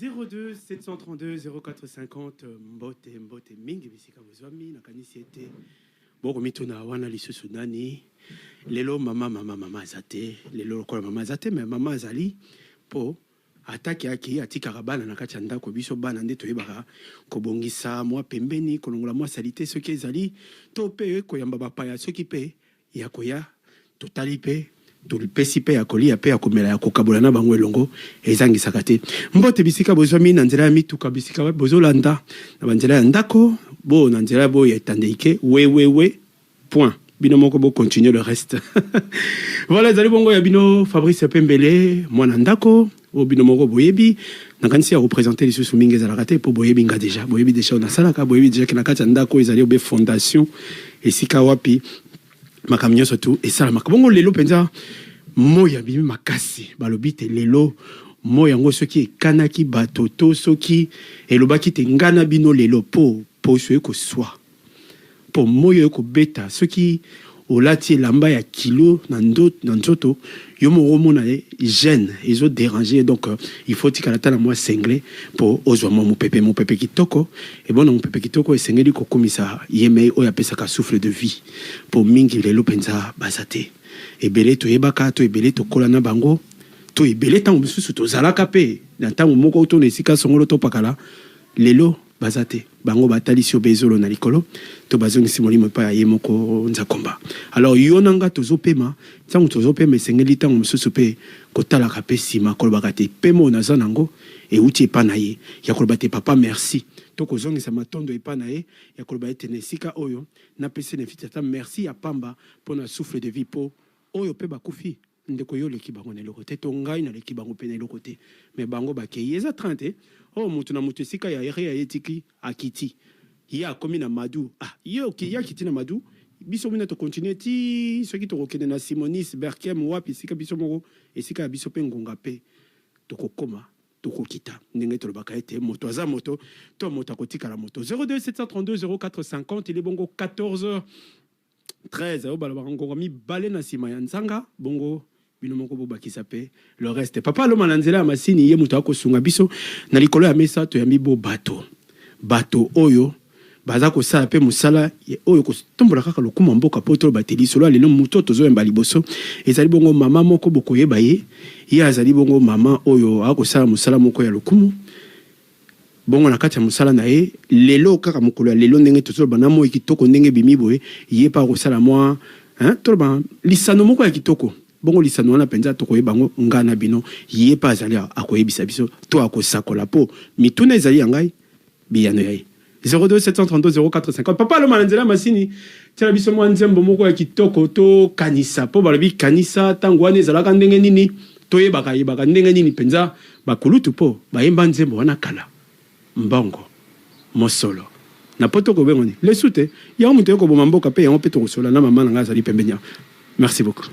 02 732 0450 mbote mingi bisika bozwami na kanisi ete boko mituna wana lisusu nani lelo mama azate lelo kola mama azate mais mama azali po ataki aki atikaka bana na kati ya ndako biso bana nde toyebaka kobongisa mwa pembeni kolongola mwa salite soki ezali to mpe koyamba bapaya soki mpe ya koya totali mpe tolipesi mpe ya kolia mpe ya komela ya kokabola na bango elongo ezangisaka te mbote bisika bozwami na nzela ya mituka bisika bozolanda na banzela ya ndako bo na nzela bo ya etandeike we point bino moko bo continuer le reste voilà ezali bongo ya bino Fabrice Pembele mwana ndako o bino moko boyebi na kanisi ya représenter lisusu mingi ezalaka te po boyebi nga déjà boyebi déjà onasalaka boyebi déjà ke na kati ya ndako ezali obe fondation esika wapi makambo nyonso tu esalamaka bongo lelo mpenza moya bimi makasi balobi te lelo moya yango soki ekanaki bato to soki elobaki te ngana bino lelo po so ekoswa po moya ekobeta soki olati elamba ya kilo na nzoto yo moko omona gêne ezo déranger donc il faut tikala ta na mwa sengle po ozwa mwa mopepe kitoko et bon mopepe kitoko esengeli kokomisa yeme oyo apesaka souffle de vie po mingi lelo penza bazate ebele toyebaka to ebele tokola na bango to ebele ntango mosusu tozalaka mpe na ntango moko to na esika songolo topakala lelo bazate bango batalisi obezolo na likolo to bazongisi molimo pa ya ye moko nzakomba alors yo nanga tozopema ntango tozopema esengeli ntango mosusu mpe kotalaka mpe nsima kolobaka te pema naza nango euti epa na ye ya koloba te papa merci to kozongisa matondo epa na ye ya koloba ete na esika oyo napesi na fiti ata merci ya pamba mpo na souffle de vie po oyo mpe bakufi ndeko yo leki bango na eloko te to ngai na leki bango mpe na eloko te mais bango bakei eza 30 oh mutu na mutu esika ya ere ya etiki akiti ye akomi na madu ye oki ya kiti na madu biso mina to continuer ti soki to kokende na Simonis Berkem wapi esika biso moko esika ya biso mpe ngonga mpe tokokoma tokokita ndenge tolobaka ete moto aza moto to moto akotikala moto 02 732 0450 il est bongo 14h13 balabaka ngonga mibale na nsima ya nzanga bongo bino moko bobakisa pe le reste papa lo mananzela ya masini ye moto akosunga biso na likolo ya mesa to yambi bo bato oyo baza kosala pe musala oyo kotombola kaka lokuma mboka po to bateli solo lelo muto tozoyemba liboso ezali bongo mama moko bokoyeba ye azali bongo mama oyo akosala musala moko ya lokumu bongo na kati ya musala na ye lelo kaka mokolo ya lelo ndenge tozoloba na moi kitoko ndenge bimi boye ye pa kosala mwa toloba lisano moko ya kitoko bongo lisano wana penza tokoyeba bango ngana bino ye pa azali akoyebisa biso to akosakola po mituna ezali ya ngai biyano ya ye 02 732 0450 papa lo mananzela masini tia biso mwa nzembo moko ya kitoko to kanisa po balobi kanisa tango wana ezalaka ndenge nini toyebaka ndenge nini penza bakulutu po bayemba nzembo wana kala mbongo mosolo na poto ko bengoni lesu te ya mutu ko boma mboka pe yango pe to kosola na mama nga azali pembenya merci beaucoup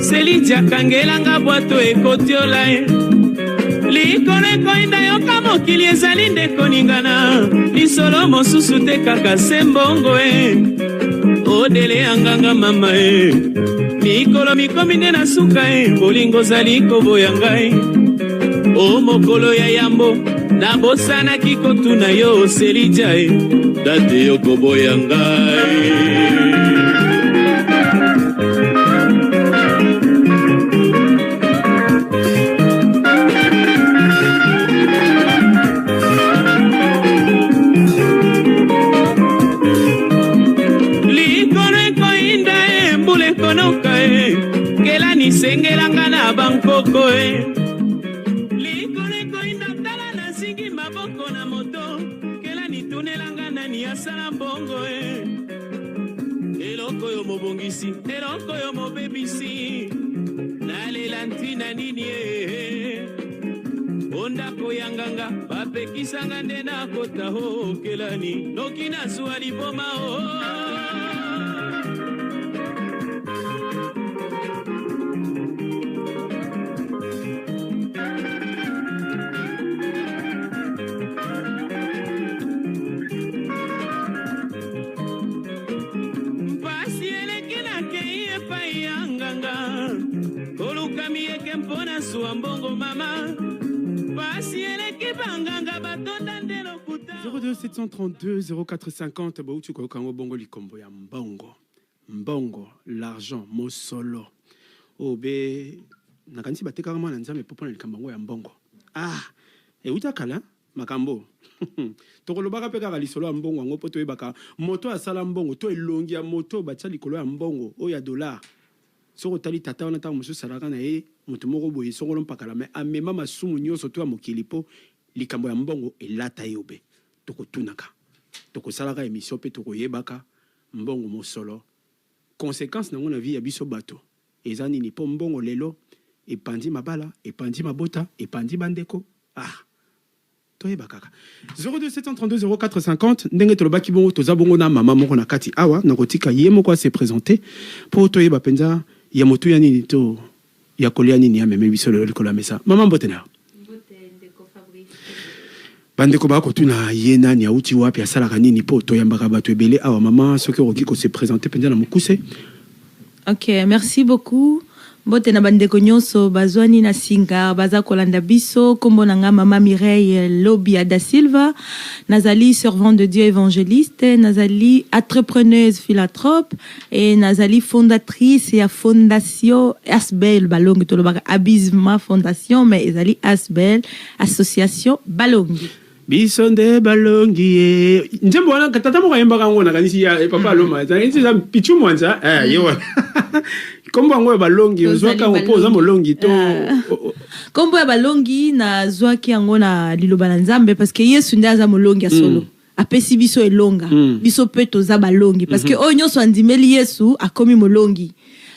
Selidia kangelanga bwato ekotiola likoleko inda yoka mokili ezali ndeko ningana lisolo mosusu te kaka sembongo odele yanganga mama mikolo mikomi nde na suka bolingo zali koboya ngai o mokolo ya yambo nabosanaki kotuna yo Selidia date yo koboya ngai sengelanga na bankoko likoleko indatala na singi maboko na moto kela nitunelanga nani asala mbongo eloko yo mobongisi eloko yo mobebisi nalela ntina nini ondako yanganga bapekisanga nde nakota kelani noki nazwa liboma mama pasi eleki banganga batonda nde lokuta 02 732 0450 bauti koyokango bongo likombo ya mbongo l'argent mosolo obe nakanisi batekaka mwana nzambe mpo mpona likambo yango ya mbongo euta kala makambo tokolobaka mpe kaka lisolo ya mbongo yango mpo toyebaka moto asala mbongo to elongi ya moto batia likolo ya mbongo oyo ya dollar soko otali tata wana ntango mosusu asalaka na ye moto moko boye songolo mpakala me amema masumu nyonso to ya mokili mpo likambo ya mbongo elata ye obe tokotunaka tokosalaka emission mpe tokoyebaka mbongo mosolo conséquence nango na vie ya biso bato eza nini mpo mbongo lelo epandi mabala epandi mabota epandi bandeko toyeba kaka 02 732 0450 ndenge tolobaki bongo toza bongo na mama moko na kati awa nakotika ye moko ase présenter mpo toyeba mpenza ya motu ya nini to ya kolia nini ya meme biso lelo likolo ya mesa mama mbote na bandeko bakotuna ye nani auti wapi asalaka nini mpo toyambaka bato ebele awa mama soki okoki kose présenter mpenza na mokuse. Ok, merci beaucoup. Mbote na bandeko nyonso bazwani na singa baza kolanda biso kombo na nga mama Mireille Lobia da Silva nazali servante de Dieu évangéliste nazali entrepreneuse philanthrope et nazali fondatrice ya fondation Asbel Balongi tolobaka Abisma Fondation mais ezali Asbel association Balongi biso nde balongi njembo wana tata moko yembaka ngo nakanisi ya papa aloma zanisi za pichu mwanza yo kombo ngo balongi ozwaka ngo poza molongi to kombo ya balongi na zwaki yango na liloba na Nzambe parce que Yesu nde aza molongi ya solo apesi biso elonga biso pe toza balongi parce que oyo nyonso andimeli Yesu akomi molongi.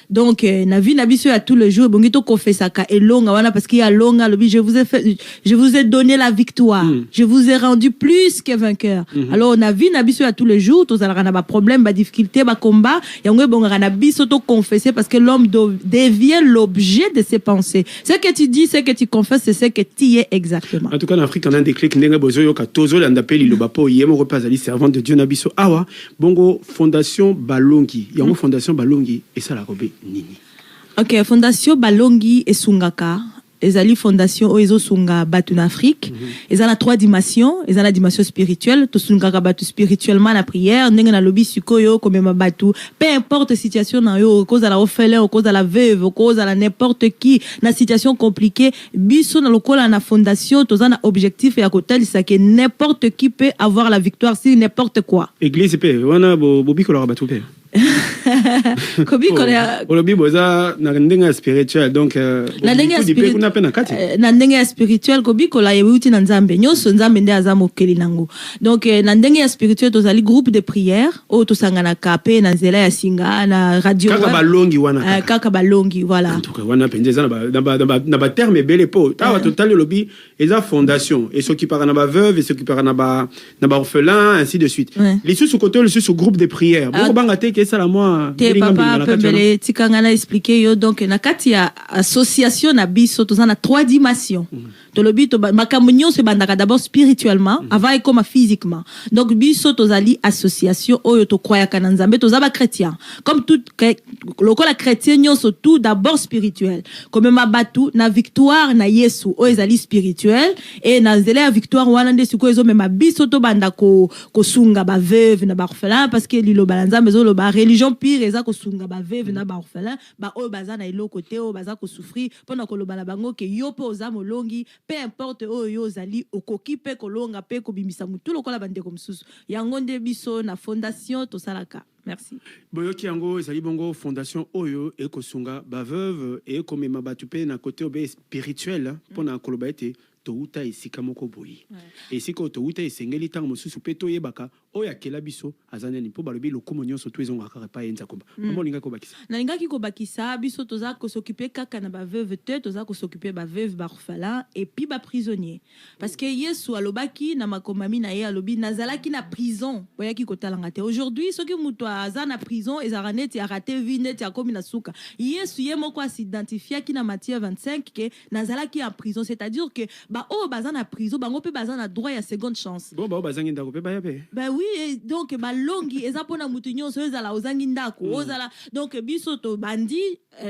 Donc na vie na biso ya tout le jour bongi to confessaka elonga wana parce qu'il y a longa lobi je vous ai donné la victoire je vous ai rendu plus que vainqueur alors na vie na biso ya tous les jours to zalaka na ba problème ba difficulté ba combat yango bonga na biso to confesser parce que l'homme devient l'objet de ses pensées ce que tu dis ce que tu confesses c'est ce que tu es exactement. En tout cas en Afrique on a un déclic ndenga bozo yoka tozo landa peli lo bapo yemo repasali servante de Dieu na biso awa bongo fondation Balongi yango fondation Balongi et ça la robé nini. Ok, fondation Balongi et Sungaka. Ezali fondation o ezo sunga batu na Afrique. Ezala 3 dimensions. Ezala la dimension spirituelle. To sungaka batu spirituellement la prière. Ndenge na lobi sikoyo komema batu. Peu importe situation na yo, cause à la orphelin, cause à la veuve, cause à la n'importe qui, na situation compliquée. Biso na lokola na fondation, toza na objectif ya kotel ça que n'importe qui peut avoir la victoire sur n'importe quoi. Église pe wana bobi ko la batu pe. Kobi kola olobi boza na ndenga spirituel donc na ndenga spirituel kuna pe na kati na ndenga spirituel kobi kola yebuti na Nzambe nyonso Nzambe nde azamo keli nango donc na ndenga spirituel tozali groupe de prière o tosangana kape na nzela ya singa na radio kaka balongi wana kaka balongi voilà en tout cas wana pendeza na ba terme bele po tawa total lobi eza fondation et ceux qui parlent na ba veuve et ceux qui parlent na ba orphelin ainsi de suite les sous côté le sous groupe de prière bon banga te ça la moi te papa pembele tikangana expliquer yo donc na kati ya association na biso toza na 3 dimensions to lobi to makambo nyonso bandaka d'abord spirituellement avant et comme physiquement donc biso tozali association oyo to croyaka na Nzambe toza ba chrétien comme tout lokola chrétien nyonso tout d'abord spirituel comme mabatu na victoire na Yesu oyo ezali spirituel et na nzela ya victoire wana nde siko ezo mema biso to banda ko sunga ba veuve na ba orphelin parce que liloba na Nzambe zo loba religion pire eza ko sunga ba veuve na ba orphelin ba oyo baza na eloko te oyo baza ko souffrir pona ko loba na bango ke yo pe oza molongi peu importe oyo ozali okoki pe kolonga pe kobimisa mutu lokola bandeko mosusu yango nde biso na fondation tosalaka. Merci. Boyoki yango ezali bongo fondation oyo ekosunga ba veuve et komema batu pe na côté obe spirituel pona koloba ete touta esika moko boyi et siko touta esengeli tango mosusu pe toyebaka oyo akela biso azanani po balobi lokomo nyonso to ezonga kaka pa yenza komba mamo linga ko bakisa na linga ki ko bakisa biso toza ko s'occuper kaka na ba veuve te toza ko s'occuper ba veuve ba orphelin et puis ba prisonnier parce que Yesu alobaki na makomami na ye alobi nazalaki na prison boyaki ko talanga te aujourd'hui soki muto aza na prison ezarane a raté vie net ya komi na suka Yesu ye moko s'identifier ki na Matthieu 25 que nazalaki en prison c'est-à-dire que ba o baza na prison bango pe baza na droit ya seconde chance. Bon ba bazangi ndako pe ba yabe. Ben oui, et donc balongi eza pona mutu nyonso ezala ozangi ndako ozala donc biso to bandi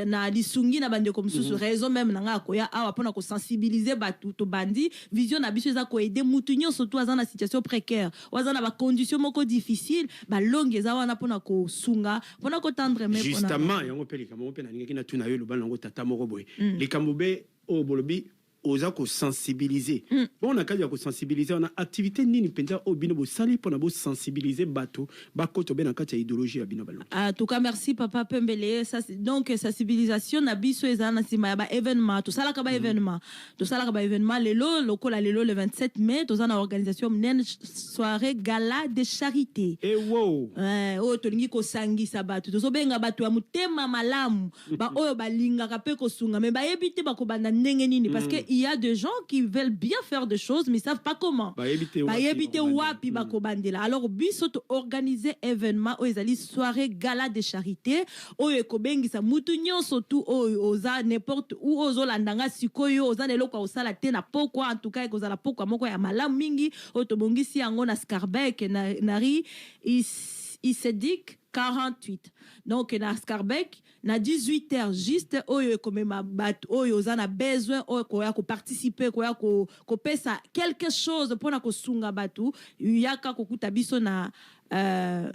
na lisungi na bande comme sous raison même na nga koya awa pona ko sensibiliser batu to bandi vision na biso eza ko aider mutu nyonso to aza na situation précaire oza na ba condition moko difficile balongi eza wana pona ko sunga pona ko tendre mais pona justement yango pe likambo pe na ninga kina tuna yo lobana ngo tata moko boy likambo be o bolobi oza ko sensibiliser bon on a kaja ko sensibiliser on a activité nini penza o bino bo sali pona bo sensibiliser bato ba koto be na kati ya idéologie ya bino balongi. En tout cas merci papa Pembele ça donc sensibilisation na biso eza na sima ya ba événement to sala ka ba événement lelo lokola lelo le 27 mai to za na organisation mnene soirée gala de charité wow o to lingi ko sangisa bato to so benga bato ya mutema malamu ba oyo balinga ka pe ko sunga mais ba yebite ba ko banda ndenge nini parce que il y a des gens qui veulent bien faire des choses mais savent pas comment. Ba yebite wapi ba ko bandela. Alors biso to organiser événement o ezali soirée gala de charité o ekobengisa mutu nyonso tu o oza n'importe où ozo landanga sikoyo oza lelo kwa osala te na pokwa en tout cas ekozala pokwa moko ya malamu mingi o to bongisi yango na Scarbeck na ri Isedik 48. Donc na Scarbeck na 18h juste oyo comme ma bat oyo za na besoin oyo ko participer ko pesa quelque chose pour na ko sunga batu yaka ko kuta biso na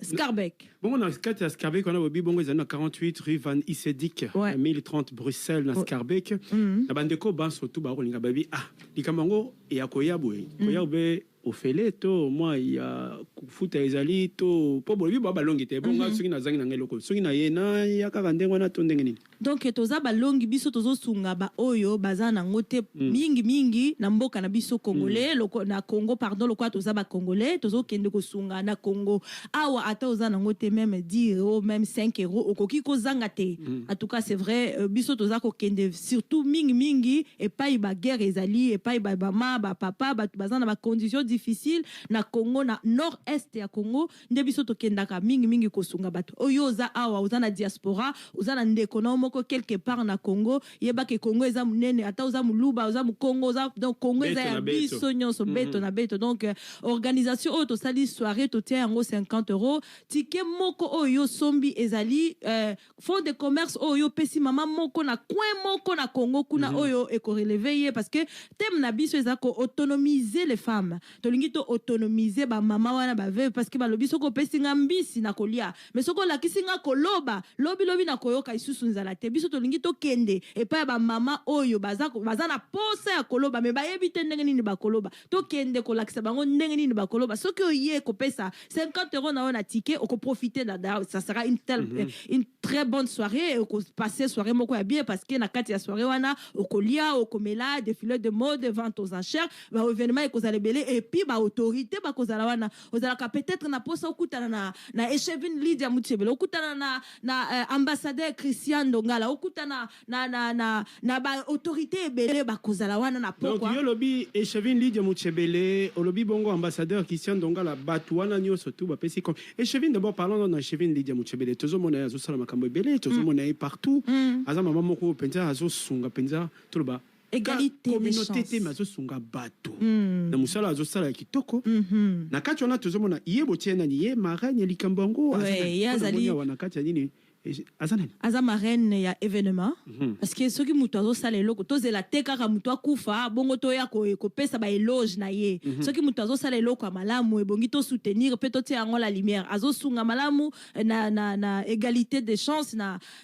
Scarbeck. Bon on a Scarbeck on a obi bongo za na 48 rue Van Isedik 1030 Bruxelles na Scarbeck na bandeko ba surtout ba rolinga babi likamango ya koyabwe koyabwe ofele to moi ya kufuta ezali to po bolobi ba balongi te bonga soki na zangi na ngeloko soki na yena ya kaka ndengo na to ndenge nini donc toza balongi biso tozo sunga ba oyo baza na ngote mingi na mboka na biso congolais na Congo pardon lokwa toza ba congolais tozo kende ko sunga na Congo awa ata oza na ngote même 10 euros même 5 euros okoki ko zanga te en tout cas c'est vrai biso toza ko kende surtout mingi et pas ba guerre ezali et pas ba mama ba papa ba baza na ba conditions difficile na Congo na nord-est ya Congo nde biso to kendaka mingi ko sunga bato oyo oza awa oza na diaspora oza na ndeko na moko quelque part na Congo yeba ke Congo eza munene ata oza muluba oza mu Congo oza donc Congo eza ya biso nyonso beto na beto donc organisation oyo to sali soirée to tia yango 50 euros ticket moko oyo sombi ezali fonds de commerce oyo pesi mama moko na coin moko na Congo kuna oyo eko relever parce que thème na biso eza ko autonomiser les femmes tolingi to autonomiser ba mama wana ba veuve parce que ba lobi soko pesi nga mbisi na kolia mais soko la kisinga koloba lobi na koyoka isusu nzala te biso tolingi to kende et pa ba mama oyo baza na posa ya koloba mais ba yebite ndenge nini ba koloba to kende ko lakisa bango ndenge nini ba koloba soki oye ko pesa 50 euros na wana ticket o ko profiter ça sera une très bonne soirée o ko passer soirée moko ya bien parce que na kati ya soirée wana o kolia o komela défilé de mode vente aux enchères ba événement e ko zalebele et puis ba autorité ba kozala wana ozalaka peut-être na posa okutana na Echevin Lydia Mutshebele okutana na ambassadeur Christian Ndongala okutana na ba autorité ebele ba kozala wana na pokwa donc yo lobi Echevin Lydia Mutshebele olobi bongo ambassadeur Christian Ndongala batu wana nyoso tu ba pesi comme Echevin d'abord parlons na Echevin Lydia Mutshebele tozo mona azo sala makambo ebele tozo mona partout aza mama moko penza azo sunga penza toloba égalité des chances communauté te mazo sunga bato na musala azo sala kitoko na kati wana tozo mona yebo tiena ni ye marraine likambango azali wana kati nini aza marraine ya événement parce que soki mutu azosala eloko tozela te kaka mutu akufa bongo toya kopesa ba éloge na ye soki mutu azosala eloko ya malamu ebongi to soutenir pe totia yango la lumière azosunga malamu na égalité des chances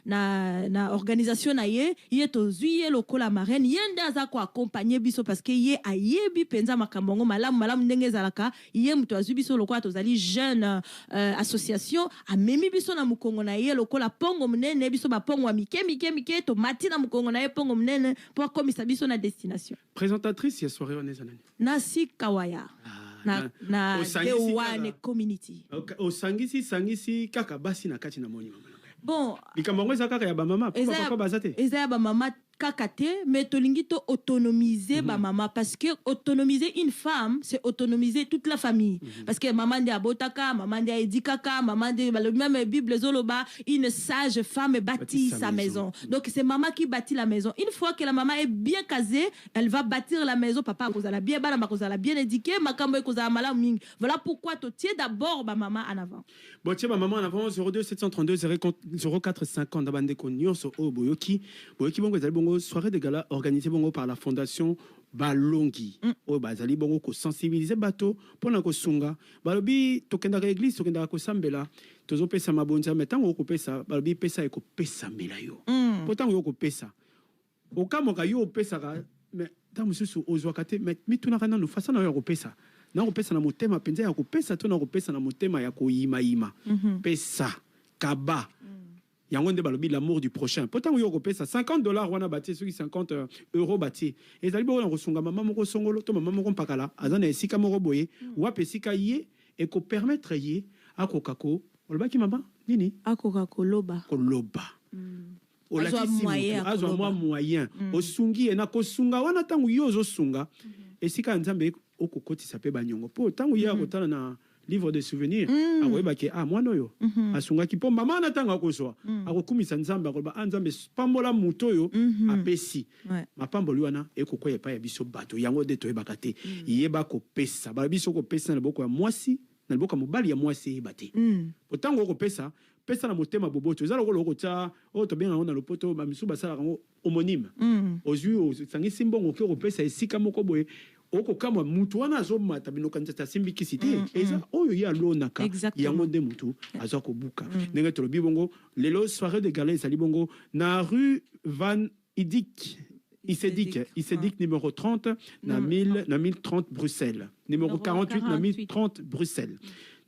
na organisation na ye tozwi ye lokola marraine ye nde aza ko accompagner biso parce que ye ayebi penza makambo ngo malamu ndenge ezalaka ye mutu azwi biso lokola tozali jeune association amemi biso na mukongo na ye lokola pongo mnene biso ba pongo mike to matina mukongo na ye pongo mnene pour komisa biso na destination présentatrice ya soirée on ezanani Nasi Kawaya na Dewane community sangisi kaka basi na kati na moni mama bon likambo eza kaka ya ba mama papa bazate eza ya ba mama kakate, mais tolingi to autonomiser ba maman parce que autonomiser une femme, c'est autonomiser toute la famille. Parce que maman de abotaka, maman de edikaka, maman de même Bible zoloba, une sage femme bâtit sa maison. Donc c'est maman qui bâtit la maison. Une fois que la maman est bien casée, elle va bâtir la maison. Papa cause la bien bala, cause la bien éduquée, makambo cause la mala ming. Voilà pourquoi tu tiens d'abord ma maman en avant. Bon tiens ma maman en avant 02 732 0450 d'abande ko nyonso o boyoki bongo ezali bongo soirée de gala organisée bongo par la fondation Balongi. O bazali bongo ko sensibiliser bato pona ko sunga. Balobi tokenda ka église tokenda ko sambela. Tozo pesa mabonza metango ko pesa balobi pesa eko pesa mela yo. Pourtant yo ko pesa. Okamoka yo pesa ka mais tant mususu ozwakate mais mituna kana no fasana yo ko pesa. Na ko pesa na motema penza ya ko pesa to na ko pesa na motema ya ko yima. Pesa kaba. Yango nde balobi l'amour du prochain. Pourtant yo ko pesa $50 wana bati soki 50 euros bati. Et zali bo na ko sunga mama moko songolo to mama moko mpakala azana esika moko boye wa pesika ye et ko permettre ye akokako. Olobaki mama nini? Akokako loba. Koloba. Azwa moyen. Osungi ena ko sunga wana tangu yo zo sunga. Esika nzambe okokotisa pe banyongo. Po tangu ya kotala na livre de souvenirs akoyebaki mwana oyo asungaki mpo mama na ntango akozwa akokumisa nzambe akoloba nzambe pambola moto oyo apesi mapamboli wana ekokoya epai ya biso bato yango nde toyebaka te yeba kopesa bala biso kopesa na loboko ya mwasi na loboko ya mobali ya mwasi eyeba te po ntango okopesa pesa na motema boboto eza lokola okotya oyo tobenga yango na lopoto bamisu basalaka yango homonyme ozwi osangisi mbongo oke okopesa esika moko boye okokamwa mutu wana azomata binoka nzata simbikisi te eza oyo ye alonaka yango nde mutu azwa kobuka ndenge tolobi bongo lelo soirée de gala ezali bongo na rue Van Isedik numéro 30 na 1030 Bruxelles numéro 48 na 1030 Bruxelles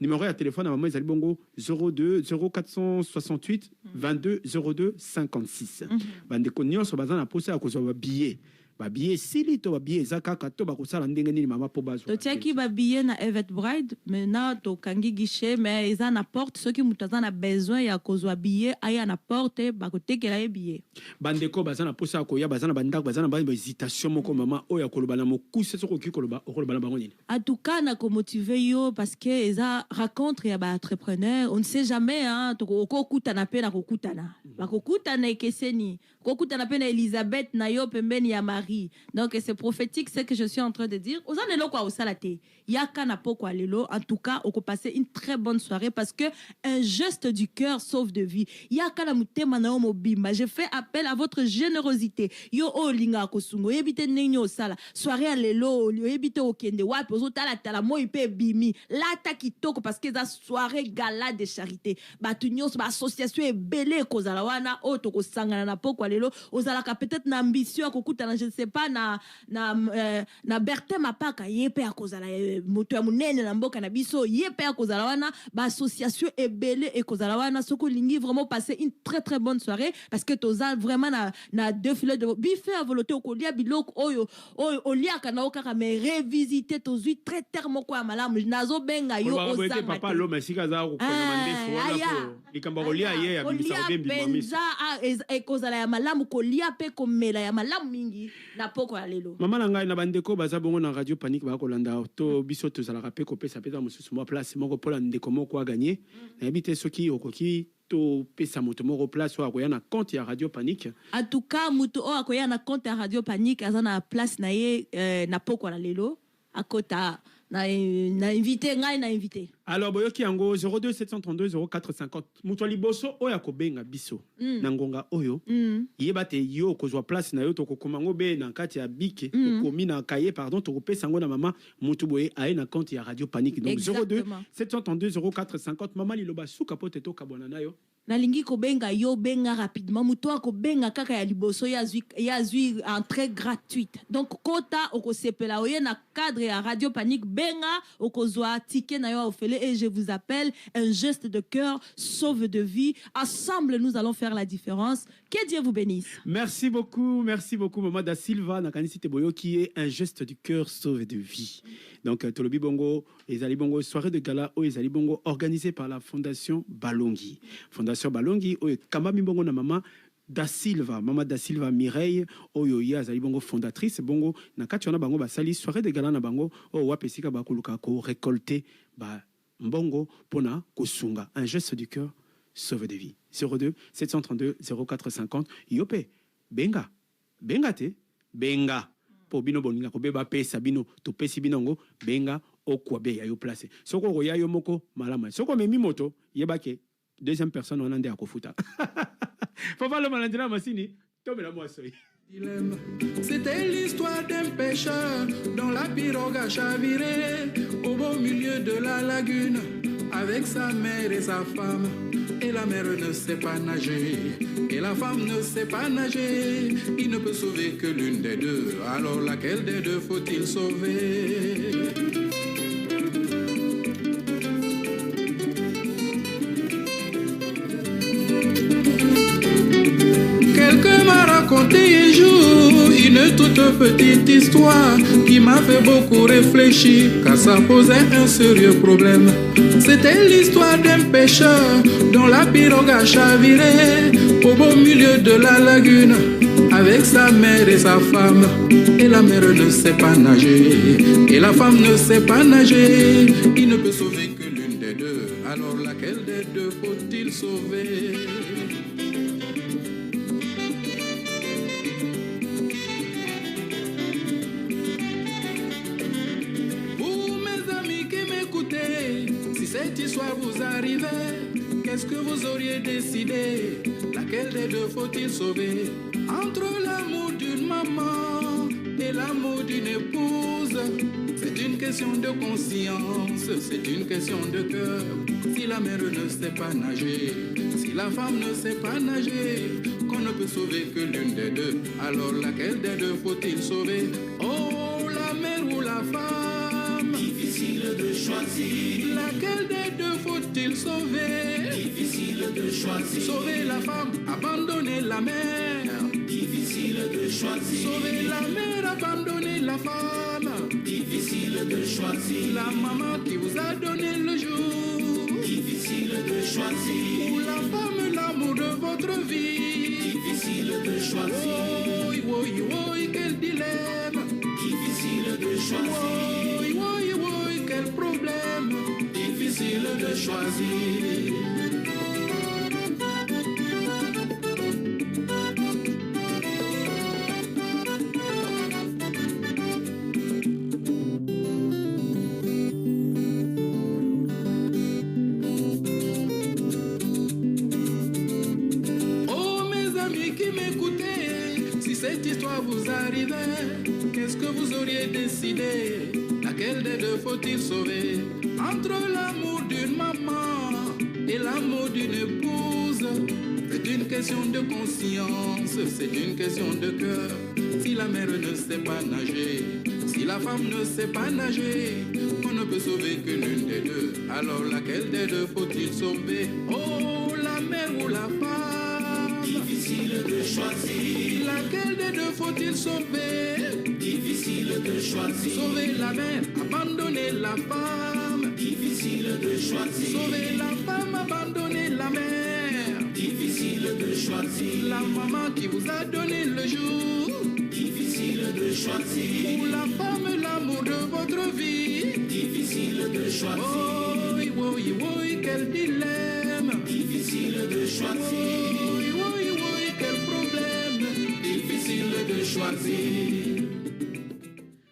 numéro ya téléphone à maman ezali bongo 02 0468 22 02 56 bandeko nyonso baza na posa ya kozwa billet babiye sili to babiye zakaka to bakosala ndenge nini mama po bazo to tiaki babiye na Evet Bride maintenant to kangi guichet mais eza na porte ceux qui mutaza na besoin ya kozwa billet aya na porte bakotekela ye billet bandeko baza na posa ko ya baza na bandako baza na ba hésitation moko mama oya koloba na mokuse soko ki koloba okoloba na bango nini en tout cas na ko motiver yo parce que eza rencontre ya ba entrepreneur on ne sait jamais hein to kokutana pe na kokutana bakokutana ekeseni kokutana pe na Elisabeth na yo pembeni ya Marie. Donc c'est prophétique ce que je suis en train de dire. Aux anelo kwa osalate. Yaka na poko lelo. En tout cas, on peut passer une très bonne soirée parce que un geste du cœur sauve de vie. Yaka na mutema na mobimba. Je fais appel à votre générosité. Yo o linga kosungo. Yebite nenyo sala. Soirée à lelo. Yebite okende. Wapi ozo tala mo ipe bimi. Lata kitoko parce que za soirée gala de charité. Batunyos ba association e belé kozala wana o toko sangana na poko lelo. Ozalaka peut-être na ambition akokuta na c'est pas na Berthe Mapaka yepe a kozala moto ya munene na mboka na biso yepe a kozala wana ba association ebele e kozala wana soko lingi vraiment passer une très très bonne soirée parce que toza vraiment na deux filets de bife à volonté ko lia biloko oyo olia kana okaka mais revisiter tozui très termo kwa malamu nazo benga yo oza papa lo mesika za ko kona mandefu wala ko ikamba ko lia ye ya bimisa obembi mamisa e kozala ya malamu ko lia pe ko mela ya malamu mingi na poko ya lelo mama na ngai na bandeko baza bongo na radio panique ba ko landa to biso to zala pe ko pesa pesa mususu mo place moko pola ndeko moko a gagner na ebite soki okoki to pesa moto moko place wa ko ya na compte ya radio panique en tout cas moto o akoya na compte ya radio panique azana place na ye na poko na lelo akota na invité ngai na invité alors boyoki yango 02 732 0450 muto liboso oya ko benga biso na ngonga oyo yeba te yo kozwa place na yo to kokoma ngo be na kati ya bike komi na kaye pardon to kopesa ngo na mama mutu boye aye na compte ya radio panique donc 02 732 0450 mama liloba suka pote to kabona nayo nalingi ko benga yo benga rapidement muto ko benga kaka ya liboso ya zui entrée gratuite donc kota oko sepela oye na cadre ya radio panique benga okozwa ticket na yo ofele et je vous appelle un geste de cœur sauve de vie ensemble nous allons faire la différence que Dieu vous bénisse merci beaucoup maman da Silva na kanisi te boyo qui est un geste du cœur sauve de vie donc tolobi bongo ezali bongo soirée de gala o ezali bongo organisée par la fondation Balongi Balongi oyo kamba mimbongo na mama Da Silva, Maman Da Silva Mireille, oyo ya azali bongo fondatrice bongo na kati wana bango basali soirée de gala na bango o wapesika bakuluka ko récolter ba mbongo pona kosunga un geste du cœur sauve des vies. 02 732 0450 yope benga te benga po bino boninga ko beba pesa bino to pesi binongo benga okwabe ya yo place soko ko ya yo moko malama soko memi moto yebake deuxième personne on ande akofuta faut pas le malandina masini tombe la moi soy. C'était l'histoire d'un pêcheur dont la pirogue a chaviré au beau milieu de la lagune avec sa mère et sa femme. Et la mère ne sait pas nager et la femme ne sait pas nager. Il ne peut sauver que l'une des deux. Alors laquelle des deux faut-il sauver? Quelqu'un m'a raconté un jour une toute petite histoire qui m'a fait beaucoup réfléchir car ça posait un sérieux problème. C'était l'histoire d'un pêcheur dont la pirogue a chaviré au beau milieu de la lagune avec sa mère et sa femme. Et la mère ne sait pas nager et la femme ne sait pas nager. Il ne peut sauver que l'une des deux. Alors laquelle des deux faut-il sauver? Cette histoire vous arrivait, qu'est-ce que vous auriez décidé? Laquelle des deux faut-il sauver? Entre l'amour d'une maman et l'amour d'une épouse, c'est une question de conscience, c'est une question de cœur. Si la mère ne sait pas nager, si la femme ne sait pas nager, qu'on ne peut sauver que l'une des deux, alors laquelle des deux faut-il sauver? Oh, la mère ou la femme? Difficile de choisir. Laquelle des deux faut-il sauver? Difficile de choisir. Sauver la femme, abandonner la mère. Difficile de choisir. Sauver la mère, abandonner la femme. Difficile de choisir. La maman qui vous a donné le jour. Difficile de choisir. Ou la femme, l'amour de votre vie. Difficile de choisir. Oui, oui, oui, quel dilemme. Difficile de choisir. Oui, oui, oui, quel problème. Difficile de choisir. Oh mes amis qui m'écoutez, si cette histoire vous arrivait, qu'est-ce que vous auriez décidé? Laquelle des deux faut-il sauver? Entre l'amour d'une maman et l'amour d'une épouse, c'est une question de conscience, c'est une question de cœur. Si la mère ne sait pas nager, si la femme ne sait pas nager, on ne peut sauver que l'une des deux. Alors laquelle des deux faut-il sauver? Oh, la mère ou la femme? Difficile de choisir. Laquelle des deux faut-il sauver? Difficile de choisir. Sauver la mère, abandonner la femme. Difficile de choisir. Sauver la femme, abandonner la mère. Difficile de choisir. La maman qui vous a donné le jour. Difficile de choisir. Ou la femme, l'amour de votre vie. Difficile de choisir. Oui, oui, oui, quel dilemme. Difficile de choisir. Oui, oui, oui, quel problème. Difficile de choisir.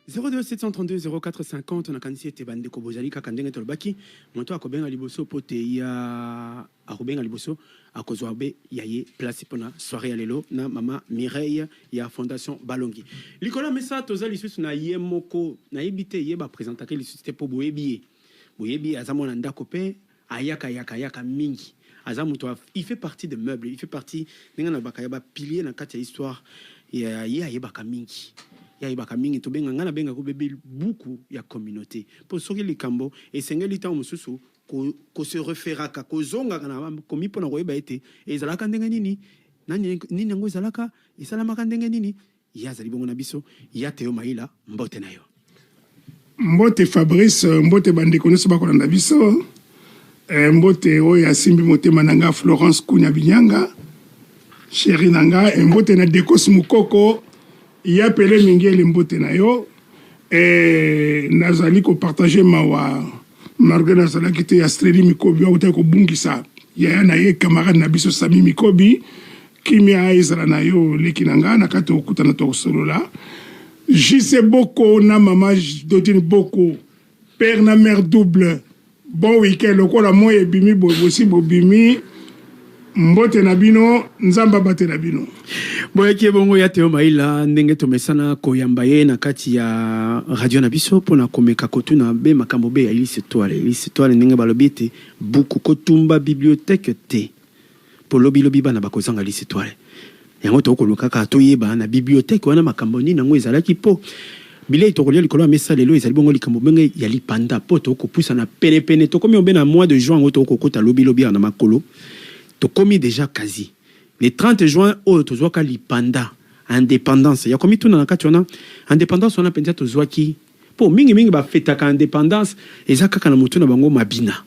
02 732 0450 on a kanisi ete bandeko bozali kaka ndenge tolobaki moto akobenga liboso po te ya akobenga liboso akozwa be yaye place pona soirée ya lelo na mama Mireille ya fondation Balongi likola mesa toza lisusu na ye moko na yebite ye ba présentaka lisusu te po boyebi azamona ndako pe ayaka mingi azamuto il fait partie de meubles il fait partie ninga na bakaya ba pilier na kati ya histoire ya ye ayebaka mingi ya ibaka mingi to benga ngana benga ko bebe beaucoup ya communauté pour soki likambo et sengeli ta mususu ko se referaka ko zonga kana komi pona ko yeba ete ezalaka ndenge nini nani ngo ezalaka isalama ndenge nini ya zali bongo na biso ya Théo Maïla mbote na yo mbote Fabrice mbote bandeko nyonso bakolanda biso mbote oyo asimbi motema nanga Florence Kunya Binyanga chéri nanga mbote na Dekos Mukoko ya pele mingi le mbote na yo nazali ko partager mawa Margaret nazalaki te ya Streli Mikobi auta ko bungisa ya na ye camarade na biso Sami Mikobi kimia ezala na yo leki nanga na kati okuta na to solola Jise Boko na mama Dotine Boko père na mère double bon week-end lokola mo ebimi bosi bobimi mbote na bino nzamba bate na bino boyaki bongo ya Théo Maïla ndenge tomesana koyamba ye na kati ya radio na biso pona komeka kotuna be makambo be ya Elise Étoile ndenge balobi te buku kotumba bibliothèque te po lobi bana bakozanga Elise Étoile yango to koluka ka toyeba na bibliothèque wana makambo ni nango ezalaki po bilei tokolia likolo ya mesa lelo ezali bongo likambo benge ya lipanda po to kopusa na pene to komi obena mois de juin to kokota lobi na makolo to komi déjà quasi le 30 juin o to zoka lipanda indépendance ya komi tuna na kati wana indépendance wana penza to zwaki po mingi ba fetaka indépendance ezaka kana mutu na bango mabina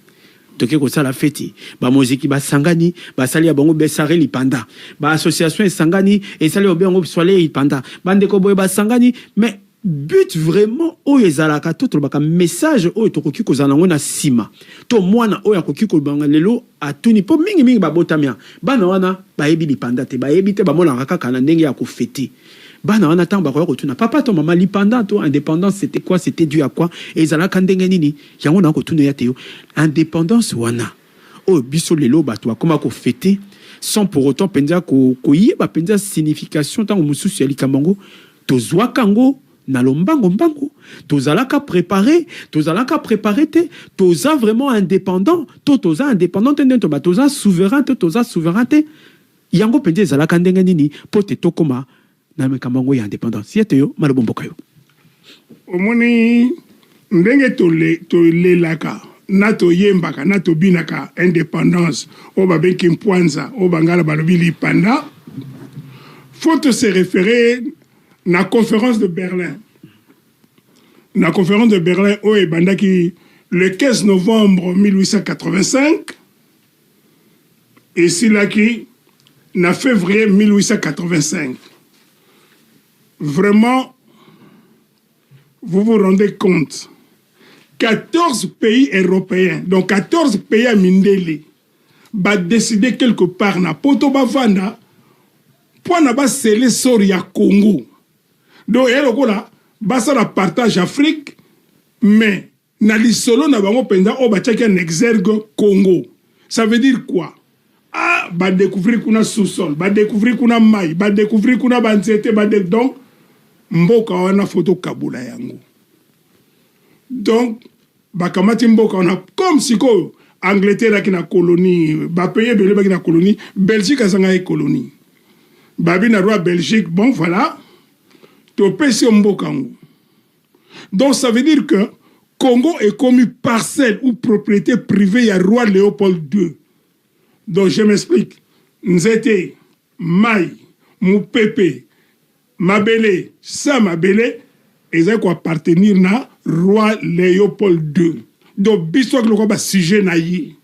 toke ko sala feti ba muziki ba sangani ba sali ya bango besare lipanda ba association esangani esali obengo soleil lipanda bande ko boye ba sangani mais but vraiment o ezalaka to baka message o to koki ko zana ngona sima to mwana o ya koki ko banga lelo atuni po mingi ba botamia bana wana ba yebi lipanda te ba yebi te ba mona kaka na ndenge ya ko fêter bana wana tamba ko tuna papa to mama lipanda to indépendance c'était quoi, c'était dû à quoi et ezalaka ndenge nini yango na ko tuna ya teo indépendance wana o biso lelo ba to koma ko fêter sans pour autant penza ko yeba penza signification tango mususu ya likambango to zwa kango na lombango tozalaka préparé te toza vraiment indépendant toza indépendant toza souverain te yango penje ezalaka ndenge nini po te tokoma na mekambango ya indépendance yete yo malobomboka yo omoni ndenge tolelaka na toyembaka na tobinaka indépendance o babeki mpwanza o bangala balobi lipanda faut se référer na conférence de Berlin. La conférence de Berlin, bandaki le 15 novembre 1885, et c'est là qui, en février 1885. Vraiment, vous vous rendez compte, 14 pays européens, donc 14 pays à Mindele, va décider quelque part na poto bavanda pour na ba sele soria Congo. Donc, là, basa la partage Afrique, mais na lisolo na bango penda o bachaki un exergue Congo. Ça veut dire quoi? Ah, ba découvrir kuna sous-sol, ba découvrir kuna mai, ba découvrir kuna banzete, donc mboka wana photo kabula yango. Donc, ba kamati mboka wana comme si ko Angleterre qui na colonie, ba pays belé qui na colonie, Belgique a sanga colonie. Babi na roi Belgique, bon voilà. Donc ça veut dire que Congo est comme une parcelle ou propriété privée à roi Léopold II. Donc je m'explique. Nzete, Mai, Moupepe, Mabele, Samabele, ils ont appartenir na roi Léopold II. Donc bisok le combat sujet naïe.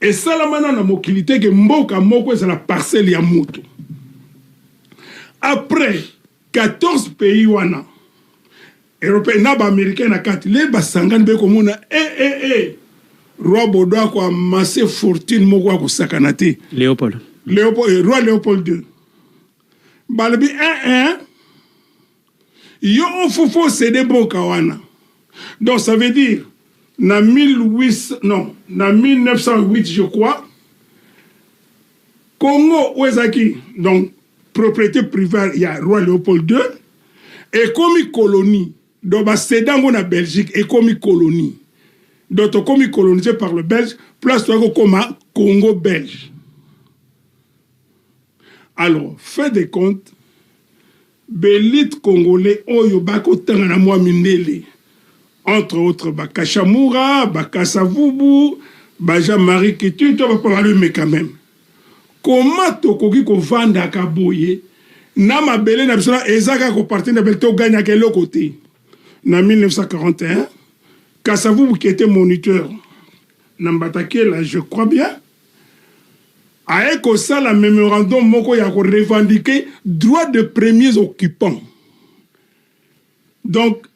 Et ça la maintenant na mokilité que mboka moko c'est la parcelle ya moto. Après 14 pays wana européens na ba américains na kati les basangani be komona roi Baudouin ko amassé fortune moko ko sakana te Léopold roi Léopold II balobi yo fofo cédé boka wana. Donc ça veut dire na 1908 je crois Congo ouezaki donc propriété privée, il y a roi Léopold II, et comme colonie, donc c'est dans la Belgique, et comme colonie. Donc comme colonisé par le Belge, place toi comme Congo belge. Alors, fait des comptes, Belite congolais, Oyo Bako Tangana Mwa Mindele, entre autres, Bakashamoura, Bakasavubu, Baja-Marie Kitu, tu vas parler, mais quand même. Comment tokoki ko vanda kaboye na mabele na bisona ezaka ko partir na belto gagna quel côté na 1941 Kasavubu qui était moniteur na Mbatake là je crois bien aye kosala mémorandum moko ya ko revendiquer droit de premiers occupants. Donc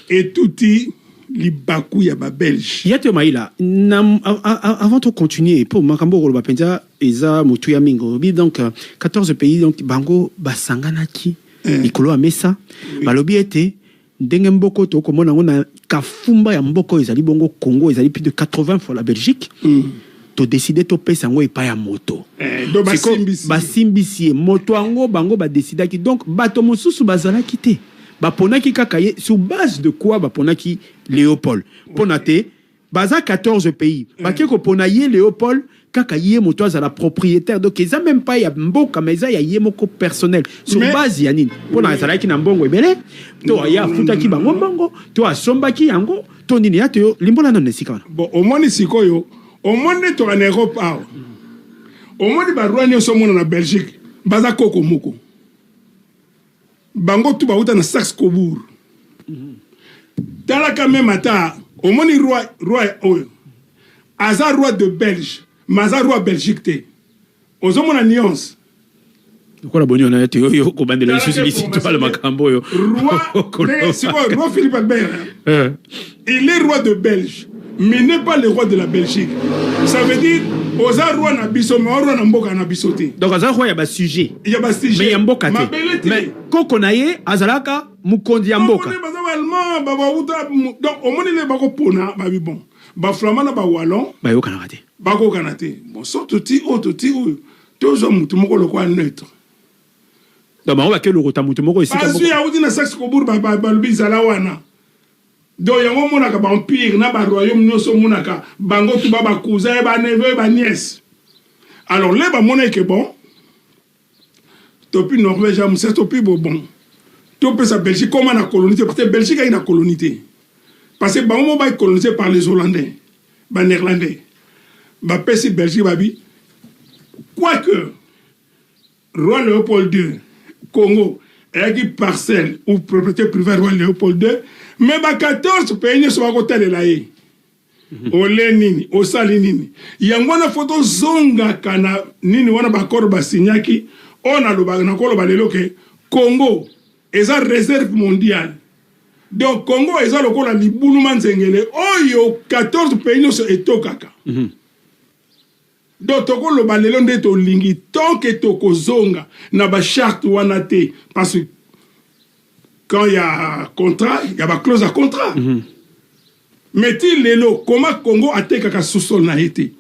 et touti libaku ya ba belge. Yate maïla avant de continuer pour makambo ko bapenza eza mutu ya mingo donc 14 pays donc bango basanganaki likolo amesa balobi ete ndenge mboko to komona ngona kafumba ya mboko ezali bongo Congo ezali plus de 80 fois la Belgique. To décider to pesa ngo epa ya moto do basimbisi moto ango bango ba décidaki donc bato mosusu bazalaki te baponaki kaka ye sur base de quoi baponaki Léopold ponate baza 14 pays baki ko pona ye Léopold kaka ye moto azala propriétaire donc eza même pas ya mboka mais eza ya ye moko personnel sur base ya nini pona azalaki na mbongo ebele to ya futaki bango mbongo to asombaki yango to nini ya to limbola non esika bon au moins sikoyo au monde to en Europe au monde ba rwani so mona na Belgique baza koko moko bango tu ba uta na Saxe-Cobourg tala quand même ata au monde roi oyo aza roi de Belge maza roi Belgique te ozo mona nuance ko la boni on a été yo ko bandela ici to le makambo yo roi Philippe Albert il est roi de Belge mais n'est pas le roi de la Belgique. Ça veut dire aux roi na biso mais roi na mboka na biso te. Donc aza roi ya ba sujet. Ya ba sujet. Mais ya mboka te. Mais koko na ye azalaka mukondi ya mboka. Donc au moins les bako pona ba bon. Ba flamand na ba wallon. Ba yo kana raté. Bako kana te. Bon sorti toujours mutu moko le quoi neutre. Donc on va que le rota mutu moko ici. Parce que ya udi na Saxe-Cobourg ba lubizala wana. Donc yango monaka ba empire na ba royaume nyoso monaka bango tu ba cousin ba neveu ba nièce. Alors là ba monaka que bon topi Norvège am c'est topi bon topi sa Belgique comme na colonisé parce que Belgique a une colonisé parce que bango ba colonisé par les Hollandais ba néerlandais ba pesi Belgique ba bi quoique roi Léopold II Congo et qui parcelle ou propriété privée roi Léopold II mais ba 14 pays so ba ko telela ye o lenini o sali nini yango na photo zonga kana nini wana ba korba signaki ona lo ba na ko lo ba lelo ke Congo eza réserve mondiale donc Congo eza lokola libulu manzengele oyo 14 pays so etokaka donc toko lo ba lelo nde to lingi tant que toko zonga na ba charte wana te parce que quand il y a contrat, il y a une clause à contrat. Mais comment Congo a été sous-sol na été?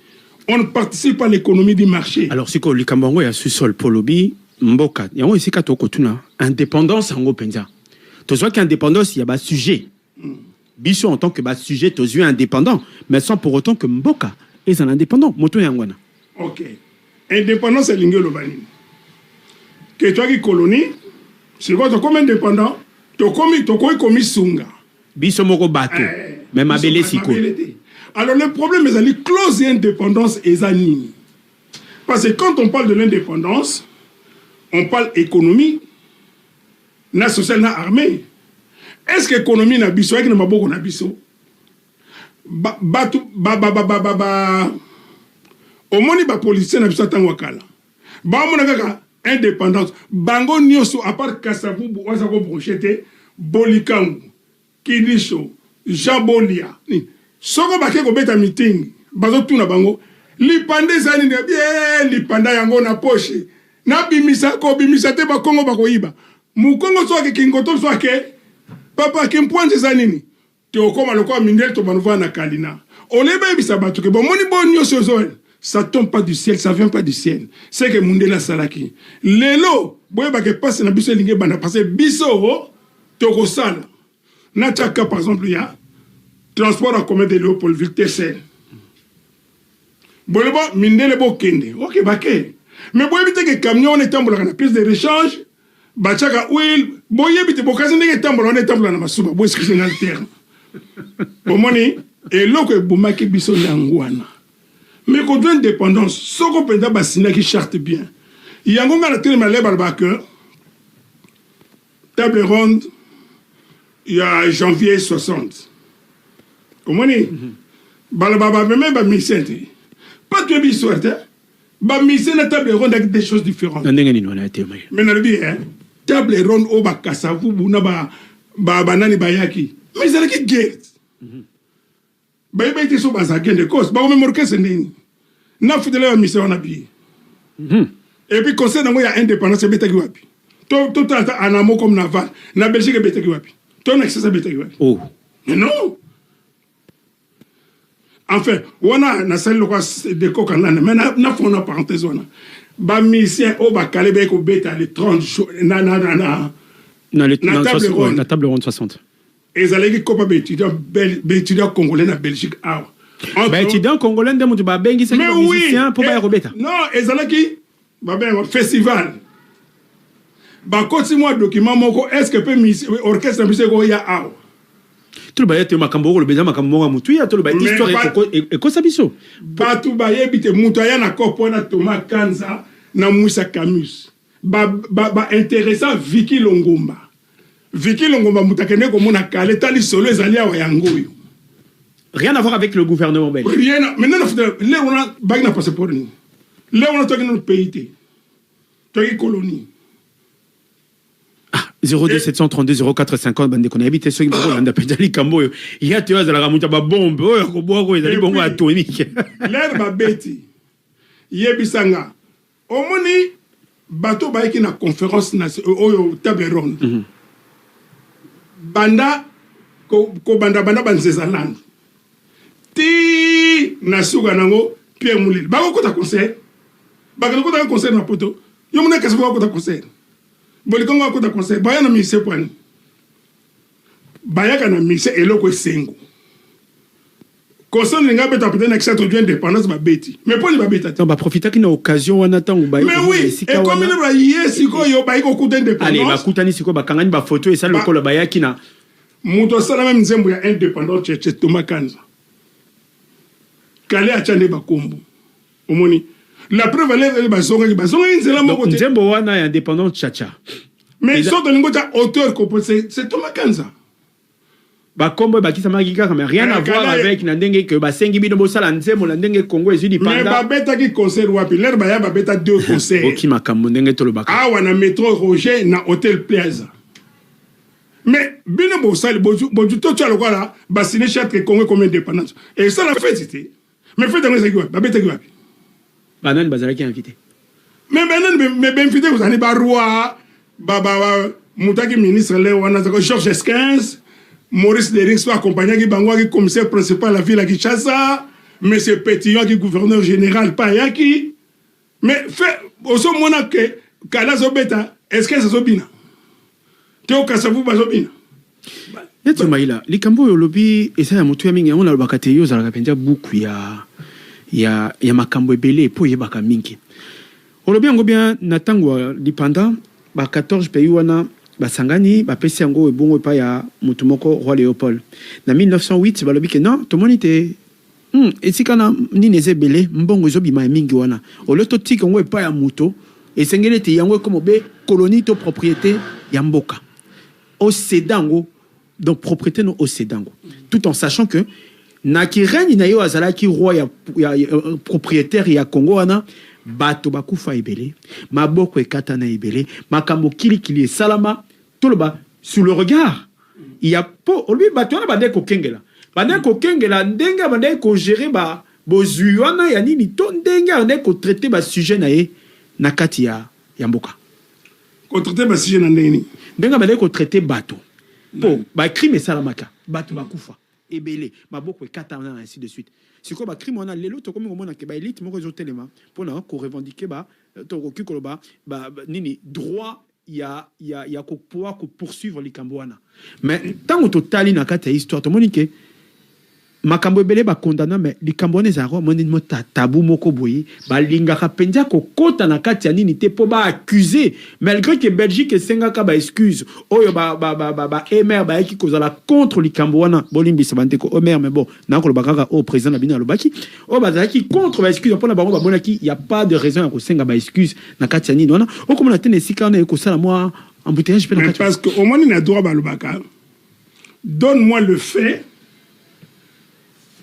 On ne participe pas à l'économie du marché. Alors, c'est quoi le Cambongo y a sous-sol pour lobby Mboka. Il y a aussi indépendance en Openza. Tu vois qu'indépendance, il y a un sujet. Bichon en tant que sujet, tu es indépendant, mais sans pour autant que Mboka est un indépendant. Ok. Indépendance, c'est l'ingé l'obani. Que tu as une colonie, c'est quoi, tu es comme indépendant? Tokomi sunga. Biso moko bato. Mais ma belle siko. Alors le problème est la clause d'indépendance est nini. Parce que quand on parle de l'indépendance, on parle économie, na social na armée. Est-ce que l'économie na biso avec na maboko na biso? Au moni ba politicien na biso tango kala. Ba mona kaka indépendance bango nyoso à part Kasavubu ozako brochete Bolikangu Kidisho Jabolia soko bake ko beta meeting bazo tuna bango lipande zani ne bien lipanda yango na poche na bimisa ko bimisa te ba Kongo ba koiba mu Kongo so ke kingoto so ke papa ke mpwanje zanini te okoma lokwa mindel to banuva na kalina oleba bisa batu ke bon moni bon nyoso zo ça tombe pas du ciel, ça vient pas du ciel. C'est que Mundela Salaki. Lelo, boye ba ke passe na biso linge bana parce que biso toko sala. Na tchaka par exemple il y a transport en commun de Léopold Viltecel. Boye ba mindele bo kende. OK baké. Mais boye bité que camion est tambola na pièce de rechange, ba tchaka oil, boye bité bo kazi ndenge tambola na tambola na masuba, boye excusez na terme. Bomoni et loko bomaki biso ngwana. Mais quand on a indépendance, ce qu'on peut dire, c'est qu'il charte bien. Il y a un moment où on a table ronde, il y a janvier 60. Comment on dit? Balababa, même pas 1007. pas de histoire, hein. Bah, mise na table ronde avec des choses différentes. Mais na dit, hein, table ronde au ba kasavu buna ba banani bayaki. Mais c'est là qui guerre. Bah, il était sur base de cause. Bah, on me marque ce n'est. Na fidèle à mise on a bien. Et puis conseil d'ango ya indépendance c'est beta kiwapi. Tout en amont comme naval. Na Belgique beta kiwapi. Ton accès à beta kiwapi. Oh. Mais non. Enfin, on a na salle de coca mais na fond na parenthèse on a. Ba mission au ba calé ko beta les 30 jours na table ronde 60. Et ça les copa étudiant congolais na Belgique ah. Ba étudiant congolais de mutu ba bengi c'est musicien pour ba robeta. Non, et ça qui ba ben festival. Ba koti moi document moko est-ce que peut orchestre musique ko ya ah. Tout le bail te makambo le beza makambo mutu ya tout le bail histoire et ko sabiso. Ba tout bail bite mutu ya na kopo na Thomas Kanza na Moussa Camus. Ba intéressant Vicky Longomba. Vicky Longomba mutakene ko mona kale tali solo ezali awa yangoyo. Rien à voir avec le gouvernement belge. Rien. Maintenant, là, on a bagna passeport. Là, on a tout notre pays. Tout une colonie. 02 732 0450 bande qu'on habite ceux qui vont dans pédali cambo il y a tu as la ramuta ba bombe oh ko bogo ezali bongo atomique l'air ba beti yebisanga omoni bato ba ki na conférence na oyo table ronde banda ko banda banzezaland ti na suga nango Pierre Moulil ba ko ta concert ba ko ta concert na poto yo mona kase ko ta concert bolikongo ko ta concert ba na mise point ba ya kana mise eloko esengo concert nga beta peut-être extra de indépendance ba beti mais pour ba beta on va profiter qu'une occasion on attend ou ba mais oui et comme il va yesi ko yo ba ko kuta indépendance allez ba kutani siko ba kangani ba photo et ça le ko ba ya kina muto sala même nzembo ya indépendance chez Thomas Kanza kale achane bakombo omoni la preuve elle bazonga nzela moko te nzembo wana ya indépendance chacha mais so de ngota auteur composé c'est Thomas Kanza bakombo bakisa magika mais rien à voir avec na ndenge que basengi bino bosala nzembo na ndenge Congo ezudi panda mais babeta ki concert wapi l'air ba ya babeta deux concerts oki makambo ndenge to le baka ah wana métro Roger na hôtel Plaza mais bino bosali boju to tshalo kwa la ba signer charte Congo comme indépendance et ça la fait c'était mais fait dans les aiguilles babeta ki wapi banan bazala ki invité mais banan mais ben invité vous allez ba roi baba mutaki ministre le wana Georges Esquins Maurice Derix soit accompagné qui bango qui commissaire principal à la ville à Kinshasa monsieur Petillon qui gouverneur général Payaki mais fait aussi mona que kala zobeta est-ce que ça zobina teo kasavu bazobina yetu maila likambo yo lobi esa ya mutu ya mingi on alobaka te yo zalaka penja buku ya makambo ebele po yebaka mingi olobi yango bien na tango dipendant ba 14 pays wana basangani bapesi yango ebongo epai ya mutu moko roi Léopold na 1908 balobi ke non tomoni te esika na nini eza ebele mbongo ezobima ya mingi wana olo totika yango epai ya mutu esengeli ete yango ekomo be colonie to propriété ya mboka osedango donc propriété no osedango tout en sachant que na kireni na yo azalaki roi ya propriétaire ya Congo wana bato bakufa ebele maboko ekata na ebele makambo kilikili salama toloba sous le regard il y a po lui bato na bande ko kengela ndenge bande ko gérer ba bozuana ya nini to ndenge bande ko traiter ba sujet na ye na kati ya mboka ko traiter ba sujet na ndenge bande ko traiter bato po ba crime salamaka bato bakufa ebele maboko ekata na ainsi de suite siko ba crime wana lelo to komi komona ke ba élite moko ezotelema mpona ko revendiquer ba to koki koloba ba nini droit ya ko pouvoir ko poursuivre likambo wana mais tango totali na kati ya histoire to monike makambo ebele ba condamna mais likambo wana ezako moni mota tabu moko boyi ba lingaka penja ko kota na kati ya nini te po ba accuser malgré que Belgique esengaka ba excuse oyo ba emer ba eki kozala contre likambo wana bolimbi sabante ko omer mais bon na ko lobaka au président na bina lobaki o ba zaki contre ba excuse pona bango ba bonaki y a pas de raison ko senga ba excuse na kati ya nini wana o komona tene sika na ko sala moi embouteillage pe na kati parce que au moins na droit ba lobaka donne-moi le fait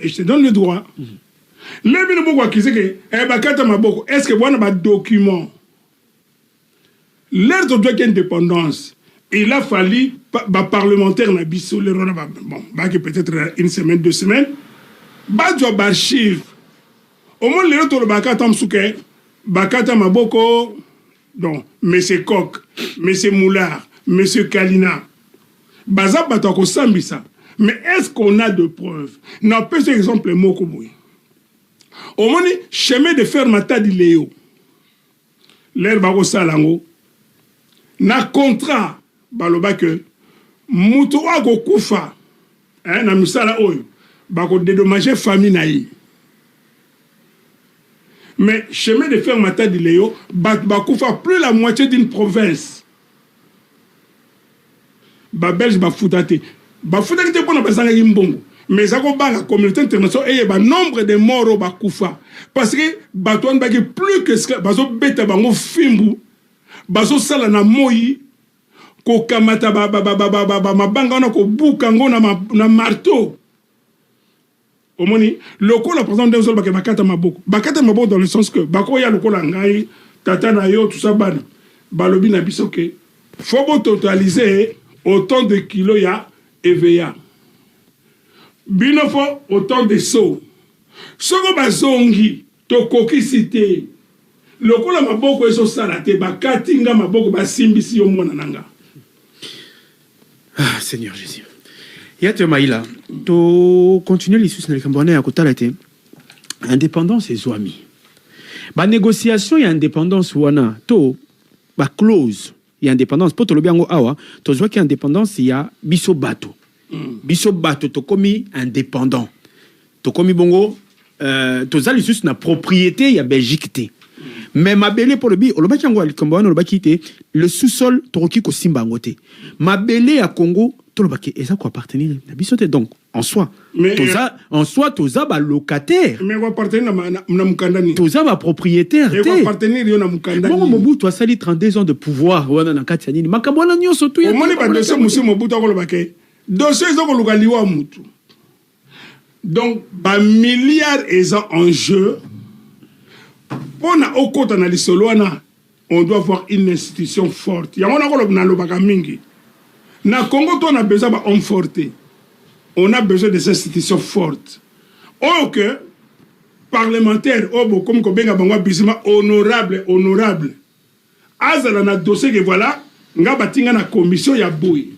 et je te donne le droit. Les bino boko akise que bakata maboko est-ce que wana ba document l'air de droit d'indépendance il a fallu parlementaire na biso le rona bon peut-être une semaine 2 semaines ba job archive au moins le retour bakata msuke bakata maboko donc monsieur Koch monsieur Moulard monsieur Kalina baza bato ko sambisa mais est-ce qu'on a de preuves n'a pas cet exemple moko boy au moins chemin de fer matadi Léo l'air bako salango na contrat baloba que mutu ako kufa na misala oyo bako dédommager famille na yi mais chemin de fer matadi Léo bakufa plus la moitié d'une province ba belge ba futate pour na basanga yimbongo mais ça la communauté internationale et le nombre de morts ba kufa parce que baton ba plus que ce bazo beta bango fimbu bazo sala na moyi ko kamata mabanga na ko buka ngo na marteau omoni loko la président de zol bakata maboko dans le sens que bako ya loko la ngai tata na yo tout ça bana balobi na biso ke faut totaliser autant de kilos ya EVA bino fo autant de sauts soko bazongi to kokisité lokola maboko eso sala te bakatinga maboko basimbisi yo mwana nanga. Ah Seigneur Jésus. Yate maïla to continuer l'issue na likambona ya kotala te indépendance ezwami ba négociation ya indépendance wana to ba clause ya indépendance poto lobi yango awa to zwa ki indépendance ya biso bato to komi indépendant to komi bongo to zali sus na propriété ya Belgique te mais mabele pour le bi olobaki yango alikambo olobaki te le sous-sol toroki ko simba ngote mabele ya Congo to lobaki eza ko appartenir na biso te donc en soi toza ba locataire mais ko appartenir na mukandani toza ba propriétaire te ko appartenir yo na mukandani bon Mobutu a sali 32 ans de pouvoir wana na kati ya nini makambo na nyoso to ya omoni ba dossier musi Mobutu ko lobaki dossier zo ko lukaliwa mutu donc ba milliards eza en jeu. On a au côté na lisoloana on doit avoir une institution forte ya on a ko na lobaka mingi na Congo on a besoin ba homme forte on a besoin des institutions fortes ok parlementaire obo comme ko benga bangwa bisima honorable azala na dossier que voilà nga batinga na commission ya boui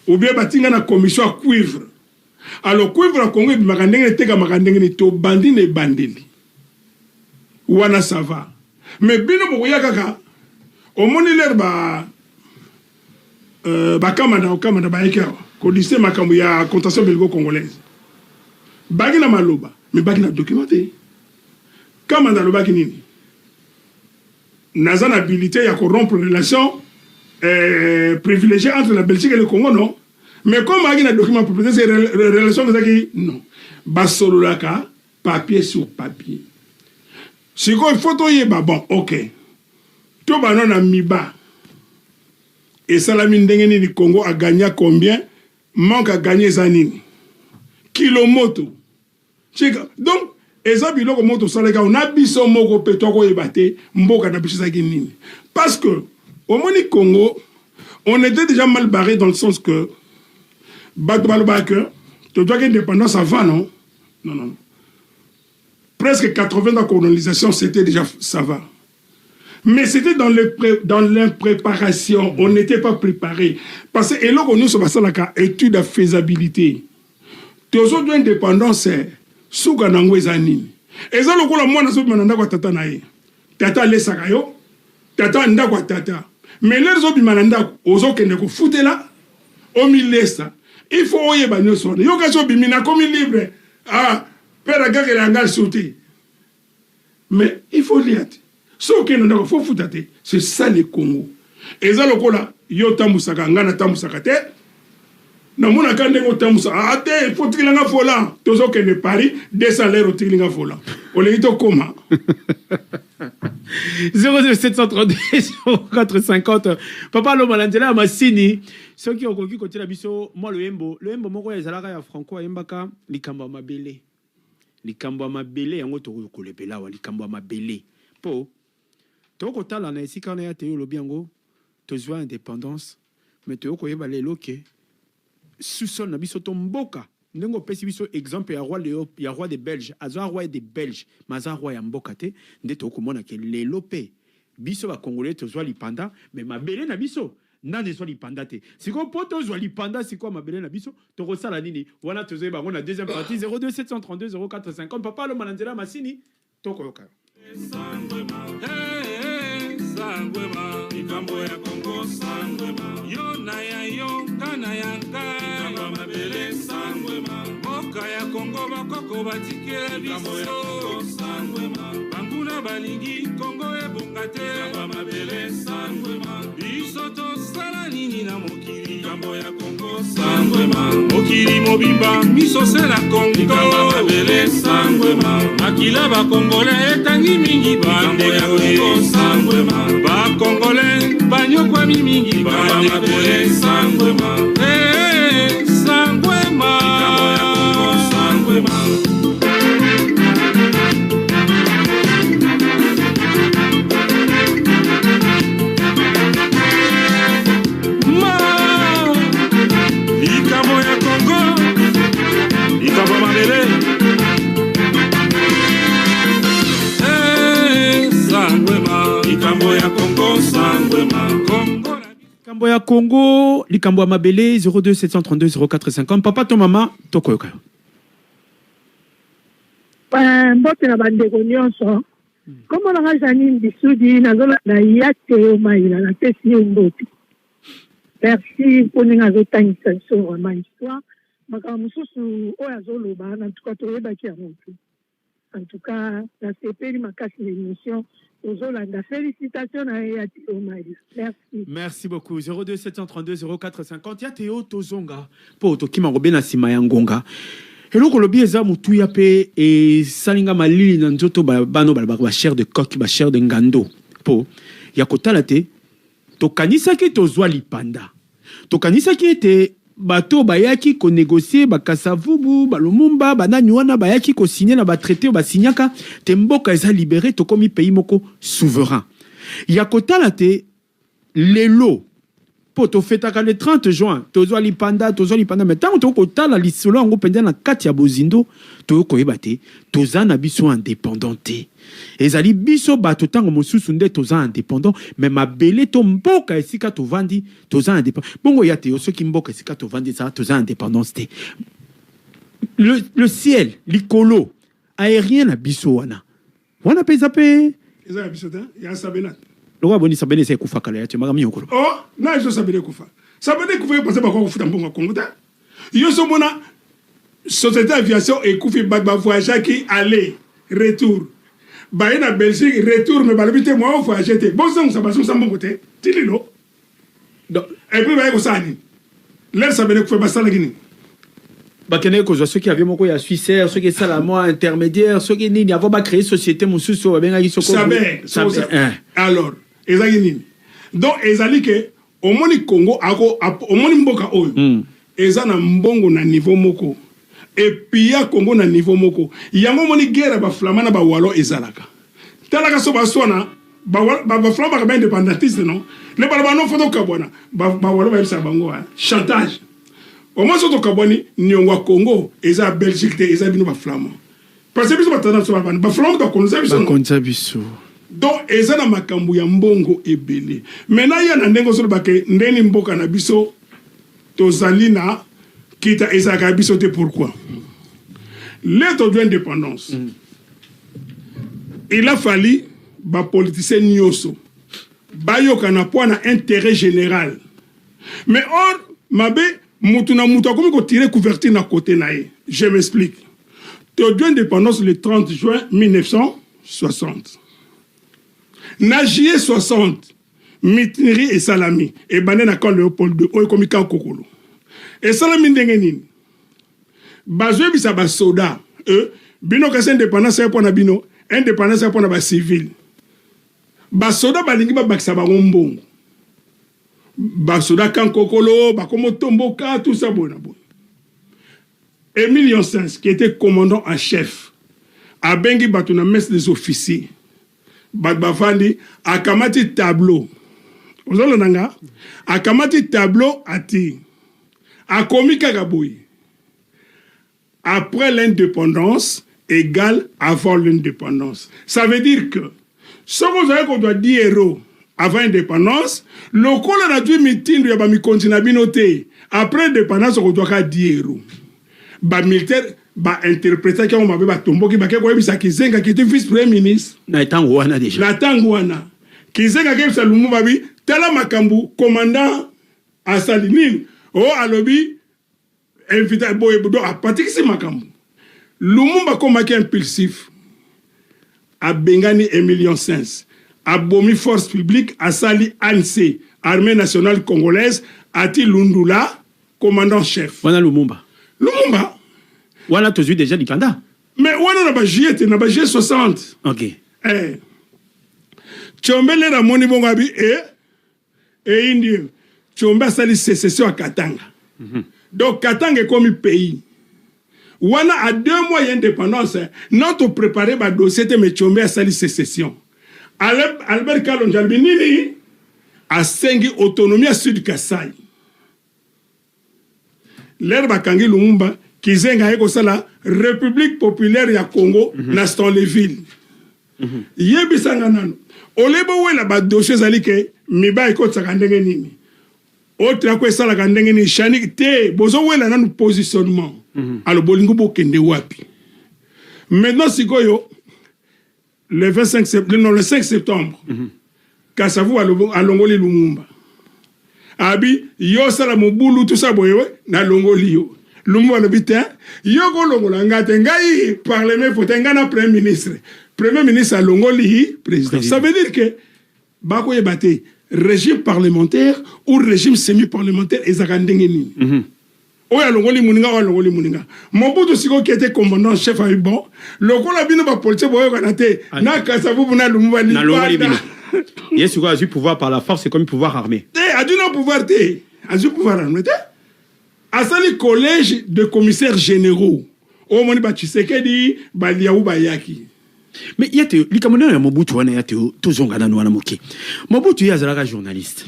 ou bien batinga na commission à cuivre alors cuivre à Congo bimaka ndenge teka makandenge ni to bandine bandeli wana ça va mais bino boya kaka omoni ler ba kamanda ba ekero ko lycée makambo ya contention belgo-congolaise bagi na maloba mais bagi na documenté kamanda lobaki nini naza na habilité ya corrompre relation privilégiée entre la Belgique et le Congo non mais comme bagi na document propriété c'est relation qui non basololaka papier sur papier si quoi photo yeba bon ok to ba non miba et Salami Ndengeni du Congo a gagné combien manque à gagner zanini kilomoto donc eza biloko moto salega on a biso moko petoko yebate mboka na biso nini parce que au Moni Congo on était déjà mal barré dans le sens que tu dois gagner indépendance avant non presque 80 ans de colonisation, c'était déjà, ça va. Mais c'était dans l'impréparation, on n'était pas préparé. Parce que, et là, nous sommes passés à la étude de faisabilité. Toujours d'indépendance, c'est souga nangwezani. Et ça, le coup, moi, je suis mananda tata nae. Tata le sakayo, tata nda kwa tata. Mais les autres mananda, aux autres qui ne foutent là, au milieu ça. Il faut oyer banyo son. Yo kaso bimina comme libre. Ah. Mais il faut lire. Ce qu'il faut foutre, c'est ça le Congo. Et ça, le Congo, yo tamusaka, ngana tamusaka te. Na mona kande ngo tamusaka. Ate, il faut tirer nga fola. Tozo que ne Paris, 200 l'heure au tirer nga fola. On le dit comment 0732 0450. Papa lo malandela masini. Ceux qui ont conquis côté la biso, moi le hembo moko ya zalaka ya Franco Mbaka likamba mabele. likambo ya mabele yango tokolebela wa likambo ya mabele po tokotala na esika na ya te olobi yango tozwa indépendance mais tokoyeba lelo ke sous-sol na biso to mboka ndenge opesi biso exemple ya roi des Belges azwa roi des Belges maza roi ya mboka te nde tokomona ke lelo pe biso ba congolais tozwa lipanda mais mabele na biso nani ezwa lipanda te siko po tozwa lipanda siko mabele na biso tokosala nini wana tozoye bango na deuxième partie 02 732 04 50 papa lo mananzela masini tokoyoka Sangwema, ikambo ya Kongo sangwema. Yo na ya yo, kana ya ka. Ikambo mabele sangwema. Moka ya Kongo bakoko batike biso. Ikambo ya Kongo sangwema. Banguna balingi Kongo ebongate. Ikambo mabele sangwema. Biso to sala nini na mokili. Ikambo ya Kongo sangwema. Mokili mobimba miso sela Kongo. Ikambo mabele sangwema. Makila ba Kongole etangi mingi bande ya Kongo sangwema. Ba Congolais, banyokwa mingi, ba mabele sangwema. Sangwema. Sangwema. Likambo ya Congo, likambo mabele. Sangwema. Likambo ya Congo sangwema. likambo ya Congo likambo ya mabele 02 732 04 50 papa to mama tokoyoka mbote na bandeko nyonso komo na Janine Bisudi nazolanda ya Théo Maïla na pesi yo mbote merci mpona azotangisa biso vraiment histoire makambo mosusu oyo azoloba na tuka toyebaki yango te en tout cas nasepeli makasi na émission. Félicitations à Théo Maïla. Merci. Merci beaucoup. 02 732 04 50. Ya Théo Tozonga. Po tokima robena sima ya ngonga. Eloko lobi eza mutu ya pe e salinga malili na nzoto bano ba chair de coq ba chair de ngando. Po ya kotala te tokanisa ki tozwa lipanda. Tokanisa ki ete bato bayaki ko négocier bakasavubu balumumba banani wana bayaki ko signer na ba traité ba signaka te mboka eza libéré to komi pays moko souverain ya kotala te lelo po to fetaka le 30 juin tozwa lipanda mais tant to kotala lisolo ngo penda na kati ya bozindo to koyeba te tozana biso indépendante ezali biso bato tango mosusu nde toza indépendant mais mabele to mboka esika to vandi toza indépendant bongo ya te soki mboka esika to vandi ça toza indépendance te le ciel likolo aérien na biso wana peza pe eza biso ta ya sabena lo wa boni sabene se kufa kala ya te magami yokolo oh na iso sabene kufa yo pensa ba ko kufuta mbongo Kongo ta yo so mona société aviation ekufi ba voyage qui aller retour baye na Belgique retour mais balabité moi voyager te bon ça ba so mbongo te tililo donc et puis baye ko sani l'air sabene kufa ba sala gini bakene ko ceux qui avaient moko ya Suissaire ceux qui sala moi intermédiaire ceux qui nini avant ba créer société mosusu ba benga isoko alors ezali nini donc ezali ke omoni Congo ako omoni mboka oyo eza na mbongo na niveau moko et puis ya Congo na niveau moko yango moni guerre ba flamana ba walo ezalaka talaka so ba sona ba flamba ba indépendantiste non le ba no photo kabona ba walo ba yisa bango chantage au moins soto kaboni nyongwa Congo eza Belgique te eza bino ba flamba parce que biso ba tendance ba flamba ba konza biso donc eza na makambo ya mbongo ebele maintenant ya na ndengo solo bake ndeni mboka na biso tozali na kita ezaka biso te pourquoi l'état d'indépendance il a fallu ba politicien nyoso bayoka na point na intérêt général mais or mabe mutu na mutu akomi ko tirer couverture na côté nae je m'explique l'état d'indépendance le 30 juin 1960 na juillet 60 Mitiri et Salami et Banena quand Léopold II comme quand Kokolo et Salami ndenge nini bazwe bisa ba soda bino ka indépendance ya pona bino indépendance ya pona ba civil ba soda balingi ba bakisa ba ngombongo ba soda quand Kokolo ba komo tomboka tout ça bona bon Émile Yonsens qui était commandant en chef abengi bato na messe des officiers bato bafandi akamati tableau ozolanda nga akamati tableau ati akomi kaka boye après l'indépendance égale avant l'indépendance. Ça veut dire que ce qu'on doit dire héros avant l'indépendance, le col a dû mitin de mi continue binoté après l'indépendance on doit dire héros. Ba militaire ba interpréter qui on m'a ba tombo qui ba ko yebisa Kizenga qui était vice-premier ministre na tango wana déjà. Na tango wana Kizenga qui sa Lumumba bi tala makambu commandant Asalinine o alobi invité boy do a patiki makambu. Lumumba komaki impulsif a bengani Emilien Sens a bomi force publique a sali ANC armée nationale congolaise ati Lundula commandant chef Wana Lumumba wana tozu déjà dipanda mais wana na ba JT na ba G60 OK Tshombe le ramoni bonga bi indi Tshombe a sali sécession à Katanga donc Katanga est comme pays wana à 2 mois d'indépendance notre préparé ba dossier te me Tshombe a sali sécession Albert Kalonji nini a sengi autonomie à Sud Kasai l'air bakangi Lumumba Kizenga eko sala République populaire ya Congo na Stanleyville yebisanga nano olebo wela ba dossier zali ke miba eko tsaka ndenge nini otra ko sala ka ndenge nini shani te bozo wela nanu positionnement alo bolingo bokende wapi maintenant sikoyo le 5 septembre Kasavu alongoli Lumumba abi yo sala mobulu tout ça boyewe na longoli yo Lumumba le bitin yo ko longola ngate ngai parlement fotenga na premier ministre a longoli président. Ça veut dire que bako yebate régime parlementaire ou régime semi-parlementaire ezaka ndenge nini oya longoli muninga Mobutu siko qui était commandant chef a bon lokola bino ba politique boyo kanate na Kasavu na Lumumba ni Yes, tu as eu pouvoir par la force, c'est comme pouvoir armé. A dû non pouvoir te. A dû pouvoir armé te. A sali collège de commissaires généraux. O moni ba Tshisekedi ba Liaou Bayaki. Mais y a te likamono ya Mobutu wana ya te tozonga na wana moke. Mobutu ya zalaka journaliste.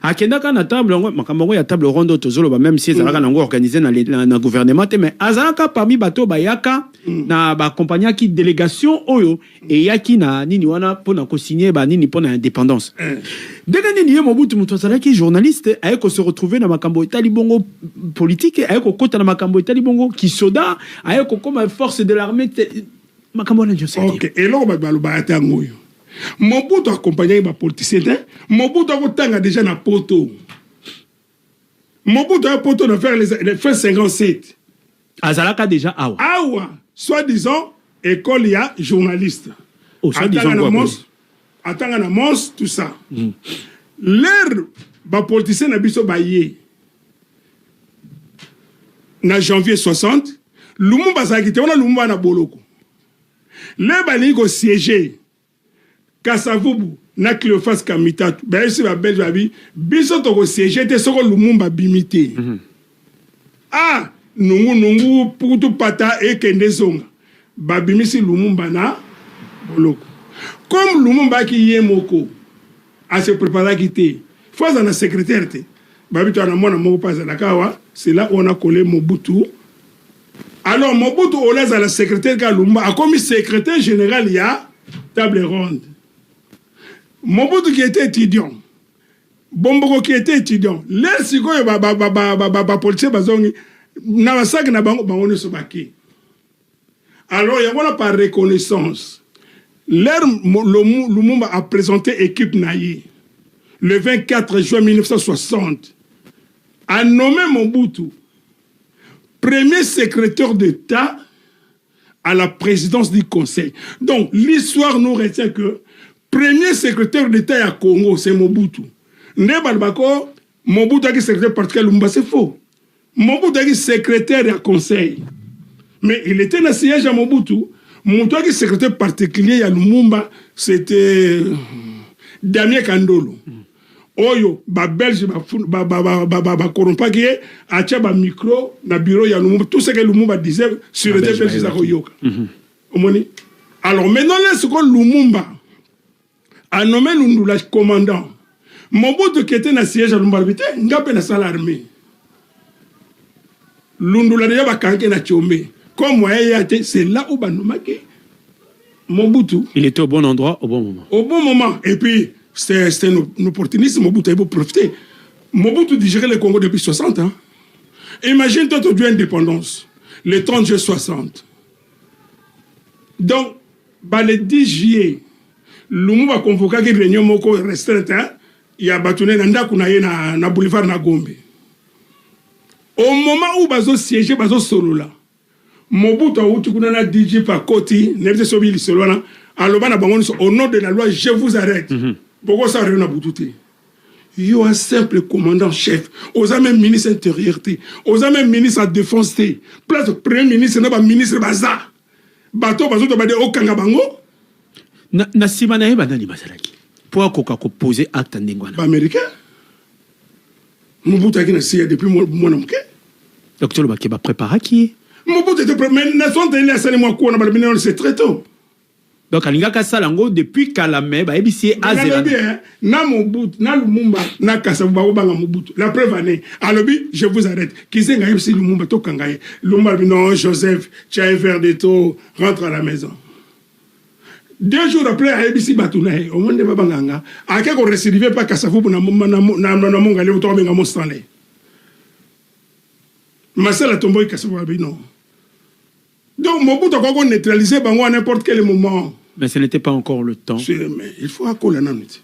Akendaka na table makambo ya table ronde tozolo ba même si zalaka na ngo organisé na gouvernement mais azalaka parmi bato bayaka na ba compagnie qui délégation oyo et yaki na nini wana pona ko signer ba nini pona indépendance. Dès nini Mobutu muto azalaki journaliste ayeko se retrouver na makambo etali bongo politique ayeko kota na makambo etali bongo kisoda ayeko comme force de l'armée makambo na Joseph. OK, et là on va baloba ngoyo. Mobutu accompagné par politicien. Mobutu a tanga déjà na poto. Mobutu a poto de faire les fins 57. Azalaka déjà awa. Awa, soi-disant école ya journaliste. Oh, soi-disant quoi? Atanga na mons tout ça. L'air ba politicien na biso ba yé. Na janvier 60, Lumumba zakite wana Lumumba na boloko. Le bali ko siéger Kasavubu na Cléophas Kamitatu ba esi ba belge abi biso to ko siéger te soko Lumumba bimité ah nungu putu pata e kende zonga ba bimisi Lumumba na boloko comme Lumumba ki yemoko a se préparer quitter faut na secrétaire te ba bitu na mona moko pas la kawa c'est là où on a collé Mobutu. Alors Mobutu olaza la secrétaire ka Lumumba a comme secrétaire général ya table ronde. Mobutu qui était étudiant, Bomboko qui était étudiant, l'air sikoyo ba politicien bazongi na basaki na bango bangone sobaki. Alors il y a par reconnaissance. L'air Lumumba a présenté équipe naïe le 24 juin 1960 a nommé Mobutu premier secrétaire d'État à la présidence du Conseil. Donc l'histoire nous retient que premier secrétaire d'État à Congo, c'est Mobutu. Nebalbako, Mobutu est secrétaire particulier Lumumba, c'est faux. Mobutu est secrétaire à Conseil. Mais il était dans le siège à Mobutu. Mobutu est secrétaire particulier à Lumumba, c'était Damien Kandolo. Oyo, ba Belge, ba corrompa qui est, a ba micro, na bureau ya Lumumba. Tout ce que Lumumba disait sur le belge à Koyoka. Alors maintenant, là, ce que Lumumba a nommé Lundula commandant. Mobutu qui était dans le siège à Lumumba, il a fait la l'armée. Lundula déjà va canquer na Tchombe. Comme moi, c'est là où Banomaki. Mobutu. Il était au bon endroit, au bon moment. Au bon moment. Et puis, c'était un opportunisme. Mobutu a profité. Mobutu digérait le Congo depuis 60 ans. Imagine toi, tu as indépendance. Le 30 juillet 60. Donc, le 10 juillet, Lumumba a convoqué une réunion restreinte. Il y a battu na boulevard na Gombe. Au moment où bazo siégé, bazo solo là, Mobutu a outu kuna na DJ Pakoti, n'était sobi li solo là, aloba na bango au nom de la loi, je vous arrête. Pourquoi ça rien na boutouté? Yo un simple commandant chef, aux même ministre intérieur, aux même ministre à défense, place premier ministre na ba ministre baza. Bato bazo to ba de okanga bango. Na simana e banani basalaki. Pour koka ko poser acte ndengwana. Ba américain. Mobutu a été depuis mon nom. Donc, tu vas préparer qui? Mobutu était préparé. C'est très tôt. Donc, Alingaka Salango, depuis Kalamé, ABC Azélan. Na Mobutu, na Lumumba, na Kasavuba, Mobutu. La preuve année. Alors, je vous arrête. Qui c'est que Lumumba, Tokangaye? Lumumba, non, Joseph, tu as un verre de taux, rentre à la maison. 2 jours après, à ABC Batounaï, au monde de Babanganga, à quel qu'on ne récidivait pas Kassafou pour Namongalé ou Torbenga Monstanlé. Ma sœur a tombé Kassafou, non. Donc, Mobutu a neutralisé Bango à n'importe quel moment. Mais ce n'était pas encore le temps. Mais il faut accoler la nuit.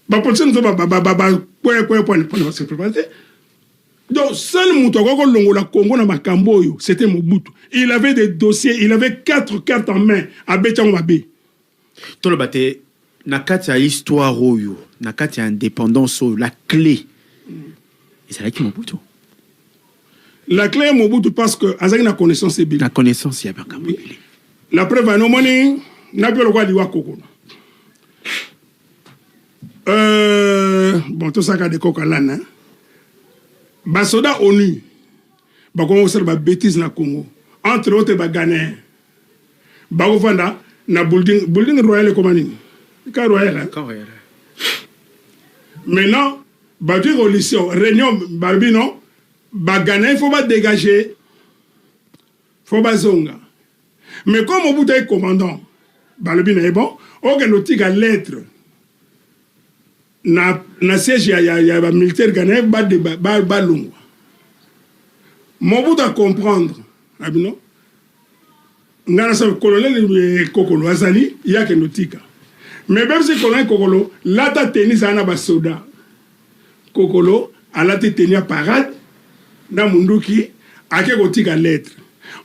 Donc, seul Congo Makamboyo, c'était Mobutu. Il avait des dossiers, il avait 4 cartes en main à Bétangwabé. Tout le bâté, nakati a histoire oyo, nakati a indépendance oyo, la clé. Et c'est là qui Mobutu. La clé est Mobutu parce que Azaki na connaissance est bien. La connaissance, il y a bien quand même. La preuve, à nos monnaies, n'a pas le droit d'y voir Koko. Bon, tout ça, qu'a des coca là, Basoda ONU, Bakongo c'est la bêtise na Congo. Entre autres, Bagane, Bagofanda, na building royal comme ani. Car royal. Maintenant, Batu religion, réunion, Barbino, Bagane, il faut pas dégager, faut pas zonga. Mais comme au bout d'un commandant, Balbina est bon, on a noté à lettre. Na siège il y a militaire ghanéen ba lungwa. Mon bout à comprendre, abino. Ngana sa colonel Kokolo Azali, il y a que notika. Mais même si colonel Kokolo, là ta tennis ana ba soda. Kokolo a la tenir parade na munduki ake kotika lettre.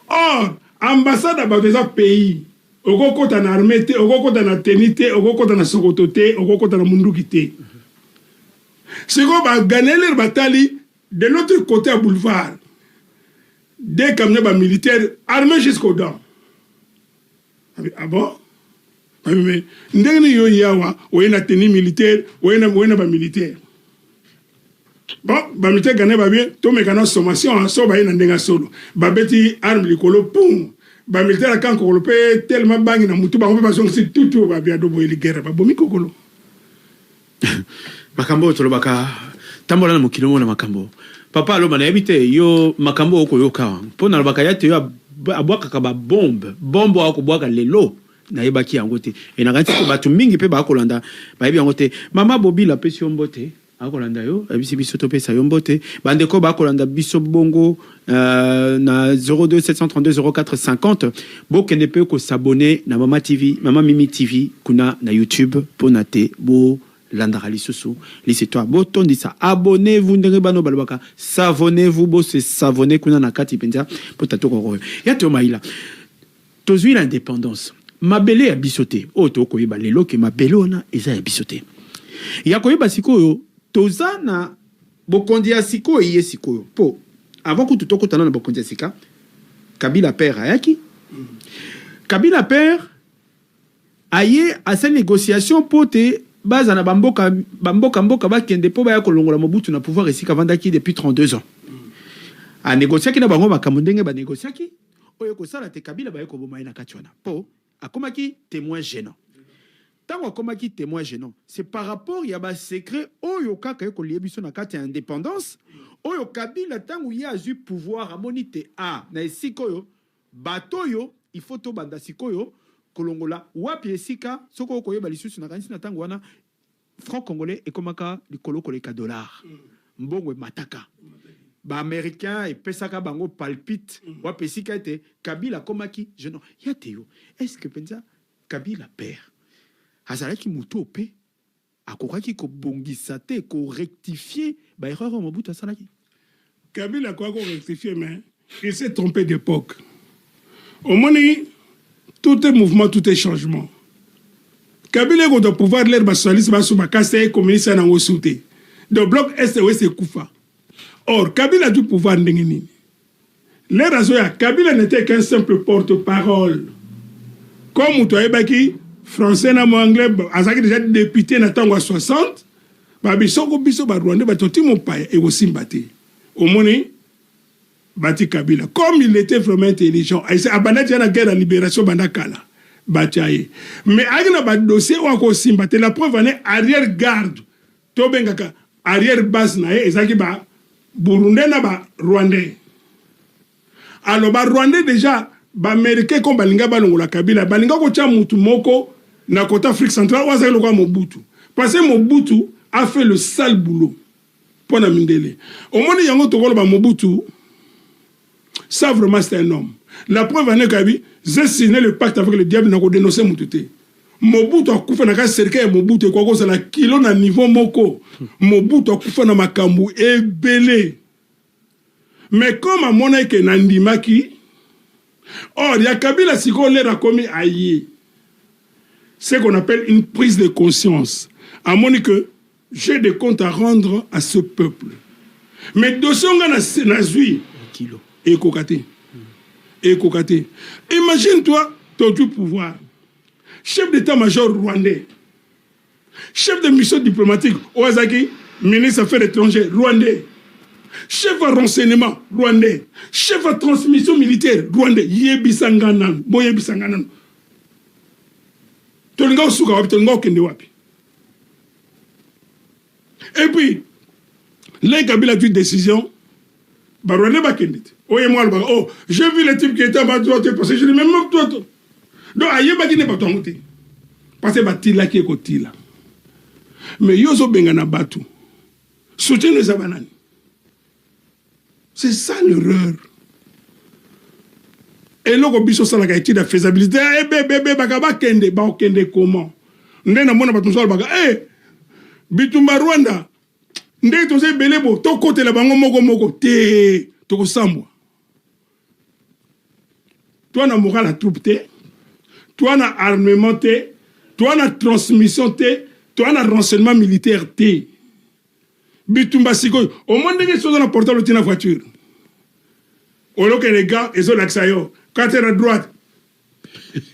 Or ambassade a des pays. Oko kota na armée te, oko kota na tenite, oko kota na sokoto te, oko kota na munduki te. C'est qu'on va gagner les batailles de l'autre côté à boulevard. Des camions militaires armés jusqu'aux dents. Ah bon? Mais nous avons une tenue militaire, ou une militaire. Bon, les militaires gagnent bien, tout le monde a une sommation, so ba ina ndenga solo. Ba beti arme likolo pum. Ba militaire kan ko pe tellement bangi na mutu ba ko ba songi tout ba bia do boyeli guerre ba bomi kokolo. Makambo tolobaka tambola na mokilo mona makambo. Papa alo bana yebite yo makambo oko yoka. Pona lobaka yate yo abwaka ka ba bombe ako bwaka lelo na yebaki yango te. E na kanti ko batu mingi pe ba kolanda ba yebi yango te. Mama Bobila pesi mbote. Akolanda yo abisi biso to pesa yo mbote bandeko ba kolanda biso bongo na 02 732 04 50 bokende pe ko s'abonner na Mama TV Mama Mimi TV kuna na YouTube pona te bo landara lisusu lisitwa botondi sa abonnez-vous ndenge bano balobaka savonnez-vous bo se savonner kuna na kati penza potato ko ya to maila tozui l'indépendance mabele ya bisoté o to ko yeba lelo ke mabele ona eza ya bisoté ya ko yeba sikoyo tozana bokondi ya sikoyo ye sikoyo po avant que tout okotana na bokondi ya sika Kabila père ayaki Kabila père aye à cette négociation pote baza na bamboka ba kende po ba ya kolongola Mobutu na pouvoir esika vandaki depuis 32 ans a négocier ki na bango makambo ndenge ba négocier ki oyo kosala te Kabila baye koboma na kati wana po akomaki témoin gênant. Tant akomaki témoin gênant, c'est par rapport ya ba secret oyo kaka ko liebiso na kati indépendance oyo Kabila tangu ya azu pouvoir amoni te na esikoyo batoyo il faut to banda sikoyo kolongola wapi esika soko koyeba lisusu na kanisi na tangu wana franc congolais ekomaka likolo koleka dollar mbongwe mataka ba américain et pesaka bango palpite wapi esika ete Kabila komaki jeune ya teo est-ce que penza Kabila père azalaki mutu ope akokaki ko bongisa te ko rectifier ba erreur Mobutu asalaki. Kabila quoi qu'on rectifier mais il s'est trompé d'époque. Au moins tout est mouvement, tout est changement. Kabila est au pouvoir, l'air socialiste, le communiste, est en sauté. Le bloc Est, c'est Koufa. Or, Kabila a du pouvoir. Kabila n'était qu'un simple porte-parole. Comme tu as dit, français, anglais, a déjà député en 60, au moins, Bati Kabila. Comme il était vraiment intelligent, il s'est abandonné à la guerre de libération Bandakala. Batiaye. Mais il y a un dossier où on a la preuve est arrière-garde. Tobengaka, arrière-base, et ça qui va Burundais, Rwandais. Alors, Rwandais déjà, Américain comme Balinga Balongola Kabila, Balinga Kocha Mutumoko, na côté Afrique centrale, on a le Mobutu. Parce que Mobutu a fait le sale boulot. Pour la Mindele. Au moment où il y a un Mobutu, ça vraiment c'est un homme. La preuve en est que j'ai signé le pacte avec le diable, n'a pas dénoncé Mobutu. Mobutu a coupé na cercle Mobutu quoi que c'est la kilo na niveau moko. Mobutu a coupé na makambu et belé. Mais comme à mon avis que Nandimaki, or il y a Kabila Siko l'air commis aïe. C'est qu'on appelle une prise de conscience. À mon avis que j'ai des comptes à rendre à ce peuple. Mais dossier on a nazui kilo. Et Kokate. Et Kokate. Imagine-toi, tu as du pouvoir. Chef d'état-major rwandais. Chef de mission diplomatique, Owazaki, ministre des Affaires étrangères, rwandais. Chef de renseignement, rwandais. Chef de transmission militaire, rwandais. Yebisanganan. Bon Yebisanganan. Tolinga Osuka wapi, Tolinga Okende wapi. Et puis, les Kabila a pris une décision. Oh, j'ai vu le type qui était à droite, parce que je n'ai même pas toi. Donc, aïe, bah, qui n'est pas ton côté. Parce que Batila qui est côté là. Mais Yozo Bengana Batu. Soutien les Abanani. C'est ça l'erreur. Et là, on a la qualité de faisabilité. Eh, bébé, bakaba kende, ba kende comment? Ndena mona batunso baka. Eh, Bitumba Rwanda. Ndé to se belebo, to côté la bango moko te, to sambwa. Toi na moral la troupe te, toi na armement te, toi na transmission te, toi na renseignement militaire te. Bitumba siko, au moins ndenge so na portable tina voiture. Olo que les gars, ils ont l'accès yo. Quand tu es à droite,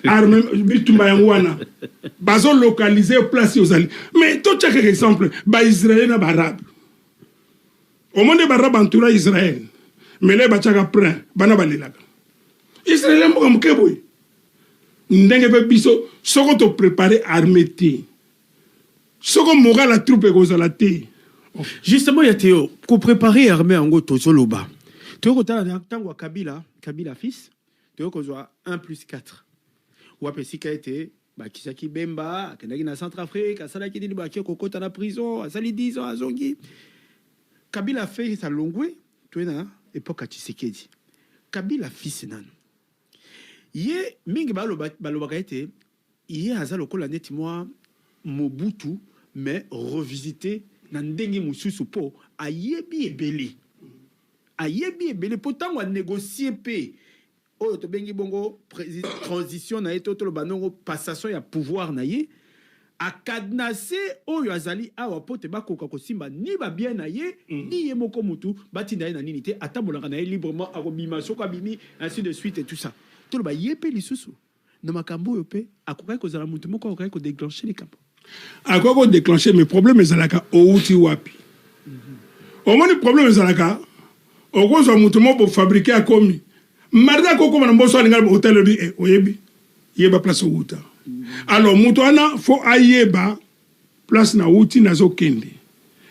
armement Bitumba yangwana. Bazo localisé placé aux alliés. Mais tout chaque exemple, ba Israël na arabe. Au monde de Barab entoura Israël. Mais les bachaka prend, bana balilaka. Israël m'a dit que ndenge be biso soko to préparer armée té. Soko moga la troupe ko la té. Justement ya Théo, ko préparer armée ngo to zoloba. Théo ko tala tango Kabila fils, Théo ko zo 1+4. Ou apesi ka été ba kisaki Bemba, kendaki na Centrafrique, asala ki dini ba ki ko kota na prison, asali 10 ans azongi. Kabila fait sa longue, tu es dans l'époque à Tshisekedi. Kabila fils nan. Yé mingi balobaka ete yé azalo kola neti moi Mobutu mais revisité na ndenge mususu po ayebi ebele. Ayebi ebele pourtant on négocier pe oyo to bengi bongo transition na eto to lo banongo passation ya pouvoir na ye. A cadenasser oyo azali awa pote bakoka kosimba ni ba bien na ye ni ye moko mutu batinda ye na nini te atabolanga na ye librement akobima soko abimi ainsi de suite et tout ça to lo ba yepe lisusu na makambo yo pe akoka ko zala mutu moko akoka ko déclencher les kampo akoka ko déclencher mes problèmes ezalaka outi wapi au moins le problème ezalaka okozo mutu moko fabriquer akomi marda ko ko na mboso alinga hotel bi oyebi yeba place outa alors mutu ana fo ayeba place na outi na zo kende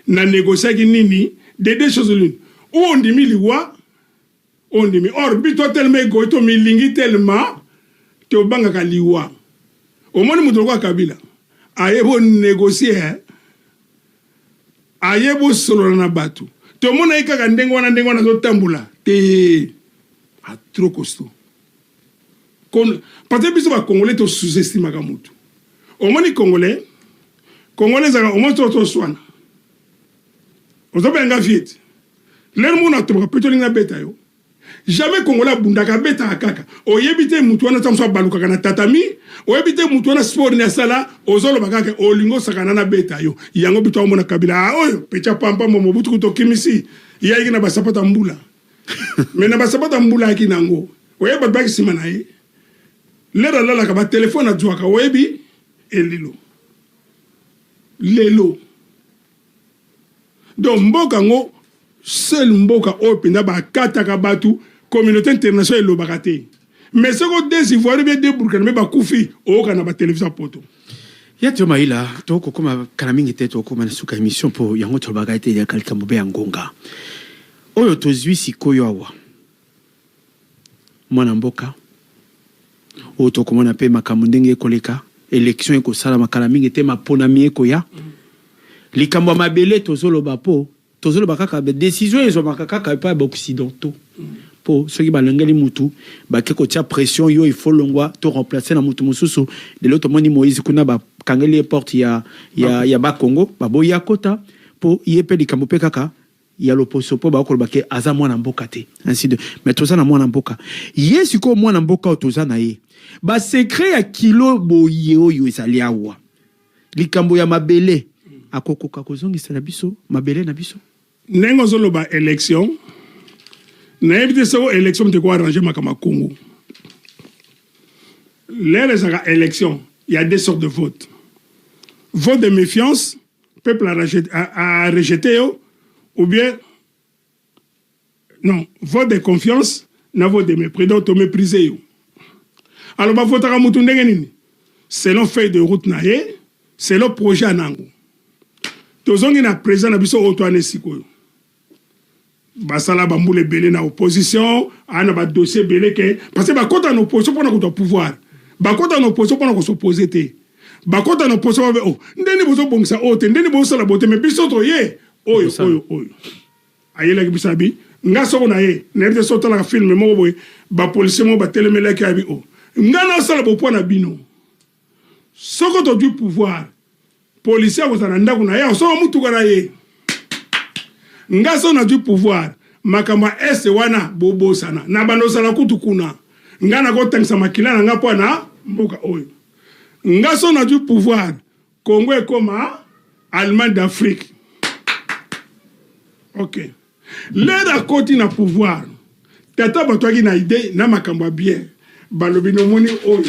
na négocier ki nini de deux choses l'une ou on dimi liwa on dimi or bito tellement go to milingi tellement to banga ka liwa o moni mutu ko kabila ayebo négocier ayebo solo na batu to mona ikaka ndengwana zo tambula te a trop costaud parce que biso ba congolais to sous-estime ka mutu o moni congolais zaka o moni to swana o to benga viet ler mona to peto linga beta yo jamais congolais bundaka beta kaka o yebite mutu wana tamso baluka kana tatami o yebite mutu wana sport na sala o zolo bakaka o lingo sakana na beta yo yango bito mona kabila oyo pecha pampa mo butu to kimisi ya ikina basapata mbula mais na basapata mbula kinango o yeba baki simana ye lera lala ka ba téléphone adwaka o yebi elilo lelo donc mboka ngo seul mboka openda ba kataka batu communauté internationale lo bakate mais ce que des ivoiriens bien des burkinabé ba kufi o kana ba télévision poto ya to maila to ko kuma kana mingi te to ko mana suka émission po yango to bagate ya kalika mobe ya ngonga oyo to zwi sikoyo awa mwana mboka o to ko mona pe makambo ndenge koleka élection eko sala makala mingi te mapona mieko ya likambo mabele to zolo bapo to zolo bakaka be décision ezo makaka pa ba occidentaux po ceux qui balangeli mutu ba ke ko tia pression yo il faut longwa to remplacer na mutu mususu de l'autre monde Moïse kuna ba kangeli porte ya ba Congo ba boya kota po yepe likambo pe kaka ya l'opposition po ba ko ba ke aza mwana mboka te ainsi de mais to za na mwana mboka yesu ko mwana mboka to za na ye ba secret ya kilo boye oyo ezali awa likambo ya mabele akokoka kozongisa na biso mabele na biso nengo zolo ba élection na ebite so élection te ko arranger makama Congo les élections il y a deux sortes de votes vote de méfiance peuple a rejeté ou bien non vote de confiance na vote de mépris donc to mépriser yo alors ba vote ka mutu ndenge nini selon feuille de route na ye selon projet anango tozongi na président na biso Antoine Sikoyo basala bambule belé na opposition ana ba dossier belé ke parce que ba kota na opposition pour na ko pouvoir ba kota na opposition pour na ko s'opposer te ba kota na opposition ba ndeni bozo bongisa ote ndeni bozo sala bote mais biso to ye oyo ayela ki bisabi nga soko na ye na ebite sota la film mo boy ba policier mo ba telemela ki abi nga na sala bo po na bino soko to du pouvoir policier ko sana ndako na ye so mutu kana ye ngaso na du pouvoir makamba ese wana bobo sana na bando sala kutu kuna ngana ko tangisa makila na ngapo na mboka oyo ngaso na du pouvoir Congo est comme Allemagne d'Afrique ok l'air à côté na pouvoir tata batwaki na idée na makamba bien balobi no moni oyo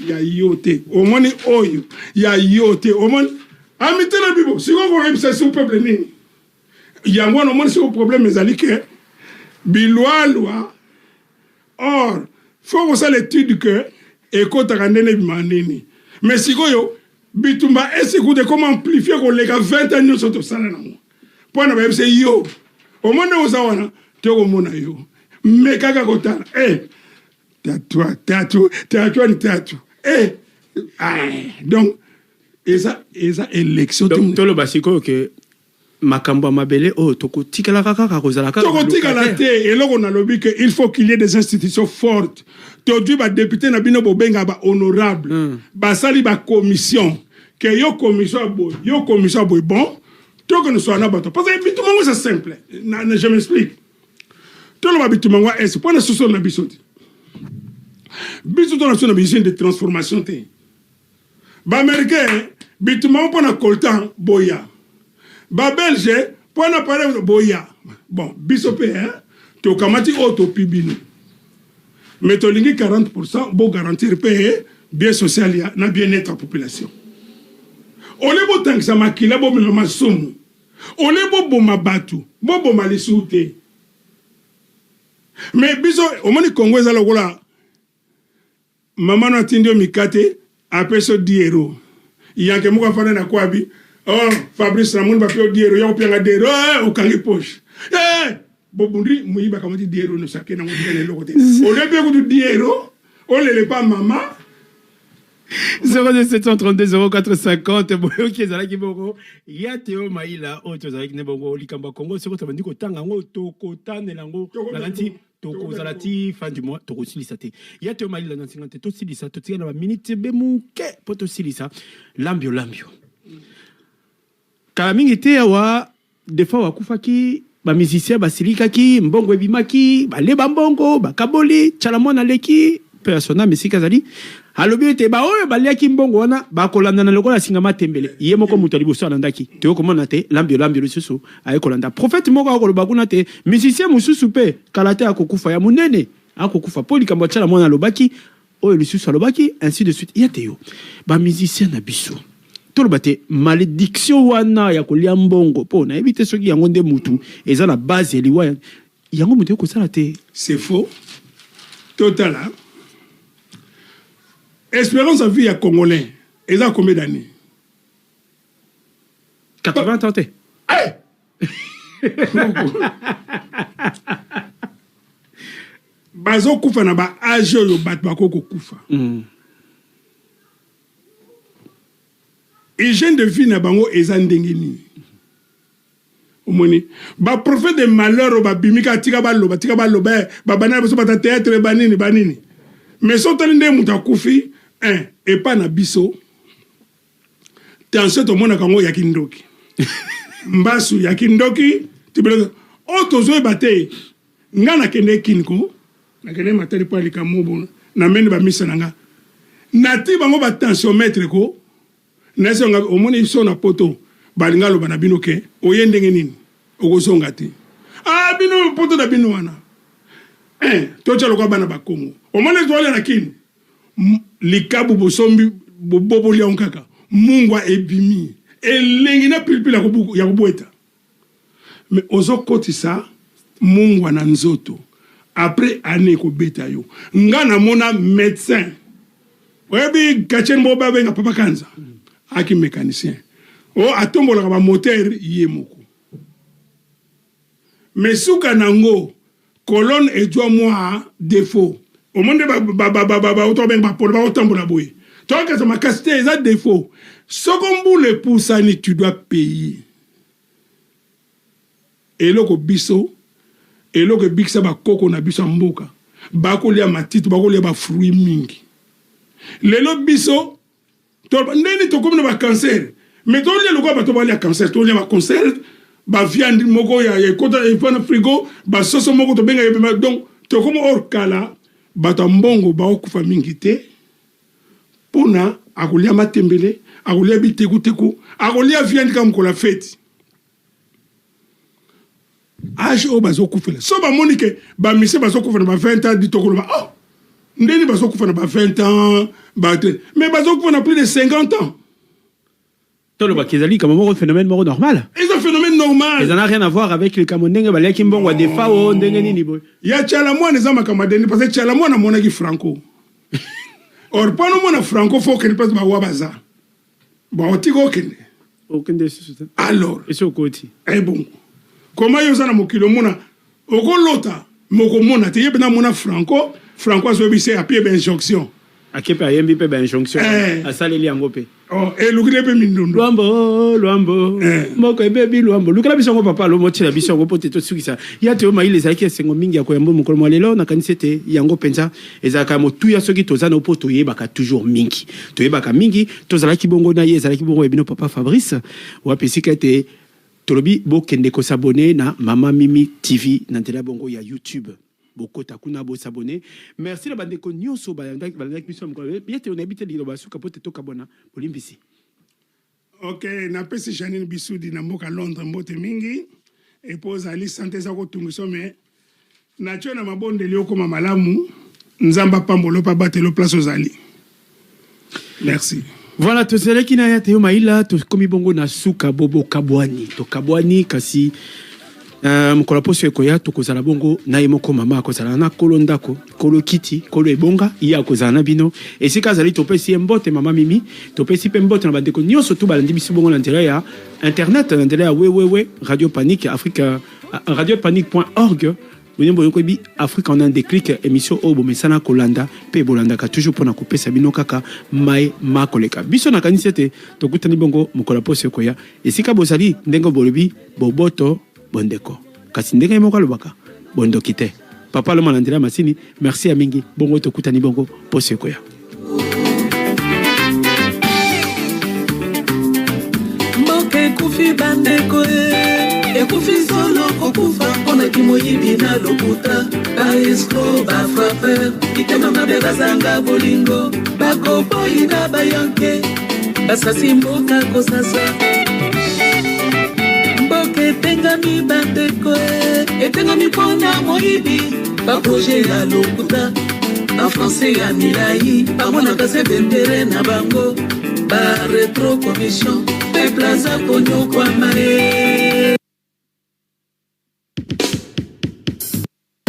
ya yote o moni oyo ya yote o moni amitela bibo siko ko rebisa sur peuple nini yango no moni siko problème ezali ke bilwa or faut que ça l'étude que ekota ndene bimanini mais sikoyo bitumba esikude comment amplifier ko lega 20 ans soto sala na mo pona ba bise yo o monde ozawana to ko mona yo mais kaka kotala tatu donc eza élection to lo basiko que makambo mabele toko tikala kaka kozala kaka toko tikala te eloko na lobi que il faut qu'il y ait des institutions fortes to du ba député na bino bobenga ba honorable ba sali ba commission que yo commission boy bon to que nous soit na bato parce que bitumango c'est simple je m'explique to lo ba bitumango est pour na soso na bisoti biso to na so na vision de transformation te ba américain bitumango pour na coltan boya ba belge pour na parler boya bon biso pe to kamati auto pibino mais to lingi 40% bo garantir pe bien social ya na bien-être population ole bo tangisa makila bo mema somo ole bo boma batu bo boma lisute Mais biso au moins Congo ezala lokola maman no tindio mikate apeso 10 euros. Yanke moko afana na kwabi. Oh, Fabrice Ramon va pio 10 euros, ya opianga 10 euros, okangi poche. Bobundri muyiba kamati 10 euros no sake na ngoti le lokote. On le pe ko 10 euros, on le pas maman. 02732 0450 boyo kezala ki bongo ya Théo Maïla o tozala ki ne bongo likamba Congo seko tabandi ko tanga ngo toko tane nango nalanti toko zalati fin du mois toko silisa te ya Théo Maïla na 50 to silisa to tia na minute be muke poto silisa lambio kala mingi te wa defa wa kufaki ba musicien basilika ki mbongo ebimaki ba leba mbongo ba kaboli chalamona leki persona mesika zali alobi te ba oyo baliaki mbongo wana bakolanda na lokola singa matembele ye moko muto liboso anandaki te okomona te lambio lisusu aye kolanda prophète moko akoloba kuna te musicien mususu pe kala te akokufa ya munene akokufa po likambo tshala mona lobaki oyo lisusu alobaki ainsi de suite ya te yo ba musicien na biso toloba te malédiction wana ya kolia mbongo po na ebite soki yango nde mutu eza na base eliwa yango mutu ekosala te. C'est faux total hein? Espérance à vie à Congolais. Et ça combien d'années? 80 ans. Hey! Bazo kufa na ba âge yo bat bako kufa. Hygiène de vie na bango eza ndenge nini. Omoni ba prophète de malheur ba bimika tika ba loba ba bana ba so ba théâtre banini. Mais so tande muta kufi et pas na biso tension to mona kango ya kindoki mbasu ya kindoki tibele o tozo bate ngana kende kinko na kende matali pa likamobo na mene ba misa nanga nati bango ba tensiomètre ko na so nga omoni iso na poto balinga lo bana binoke oyendenge nini okozonga te bino poto da bino wana to chalo kwa bana ba Kongo omoni zo na kini likabu bosombi bobo lia onkaka mungwa ebimi elengi na pilipila ya kubueta mais ozo kotisa mungwa na nzoto après année ko beta yo ngana mona médecin webi kachen boba benga papa kanza aki mécanicien atombola ba moteur yemoko mais suka nango colonne et doit moi défaut au monde autant bien pour autant la boue toi que ça m'a cassé ça défaut ce qu'on boule pour ça ni tu dois payer et là que biso et là que bixa ba koko na biso mboka ba ko lia matiti ba ko lia ba fruit mingi le lo biso to ndeni to comme ba cancer mais to lia lo ko ba to ba lia cancer to lia ba cancer ba viande moko ya kota e fana frigo ba soso moko to benga yeba donc to comme or kala bata mbongo ba okufa mingi te pona akolia matembele akolia bitekuteku akolia viande comme ko la fête âge o bazo kufela so ba monike ba mise bazo kufela ba 20 ans ditokolo ba ndeni bazo kufela ba 20 ans ba mais bazo kufela plus de 50 ans. Tolo bakizali comme un phénomène normal. C'est un phénomène normal. Ça n'a rien à voir avec les Camerounais balé qui mbongo des fao ndenge nini boy. Ya chala mwana za makamadeni parce que chala mwana mona ki franco. Or pas no mona franco faut que ne passe ba wabaza. Ba otiko kende. Okende susu. Alors, et ce côté. Bon. Comment yo za na mokilo mona okolota moko mona te yebena mona franco azo bise a pied d'injonction. Akepe ayembi pe ba injonction. Asaleli yangope. Et lukile pe mindondo. Luambo. Moko ebebi luambo. Lukila bisongo papa lo moti la bisongo pote to sukisa. Ya te o maile zaki sengo mingi ya koyambo mokolo mwalelo na kanisete yango penza ezaka motu ya soki tozana opoto yebaka toujours mingi. To yebaka mingi tozalaki bongo na ye ezalaki bongo ebino papa Fabrice wa pesika te tolobi bo kende ko s'abonner na Mama Mimi TV na tela bongo ya YouTube. Bokota kuna bo s'abonner. Merci la bande ko nyonso ba ndaki biso mko bien te on habite li ba suka pote to kabona bolimbisi. OK, na pesi Janine Bissoudi na mboka Londres mbote mingi et pose ali santé za ko tungiso mais na tio na mabonde li okoma malamu nzamba pambolo pa batelo place ozali. Merci. Voilà, to sele kina ya Théo Maïla to komi bongo na suka bobo kabwani to kabwani kasi mokolo poso ekoya tokozala bongo na ye moko mama akozala na kolo ndako kolo kiti kolo ebonga ye akozala na bino esika azali topesi ye mbote mama Mimi topesi pe mbote na bandeko nyonso tu balandi biso bongo na nzela ya internet na nzela ya wewewe Radio Panique Afrique radiopanique.org Bonyembo yokobi Afrique en un déclic émission obo mesana kolanda pe bolandaka toujours pona kopesa bino kaka mai makoleka biso na kanisi ete tokutani bongo mokolo poso ekoya esika bozali ndengo bolobi boboto bondeko kasi ndenge moko alobaka bondoki te papa loma na ndela masini merci ya mingi bongo tokutani bongo poso ekoya mboke kufi bandeko ekufi solo kokufa mpona kimoyibi na lokuta baescro bafraper itema mabe bazanga bolingo bakoboyi na bayanke basasi mboka kosasa mboka etengami bandeko etengami mpona moyibi baproje ya lokuta en français ya milai bamonaka se bentere na bango baretro commission peuple aza konyokwama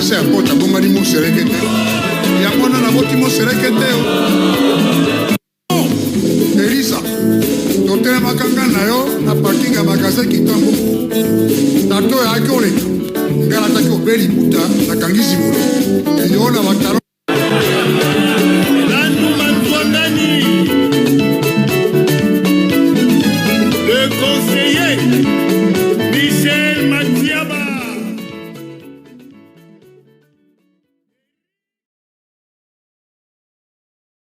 c'est un pote à Bongani Mousserekete. Il y a un peu de Mousserekete. Elisa, tu es makanga na yo na parking à magasin Kitambo. Tato ya akole. Ngala taki obeli puta na kangisi bolo. Yo na batalo.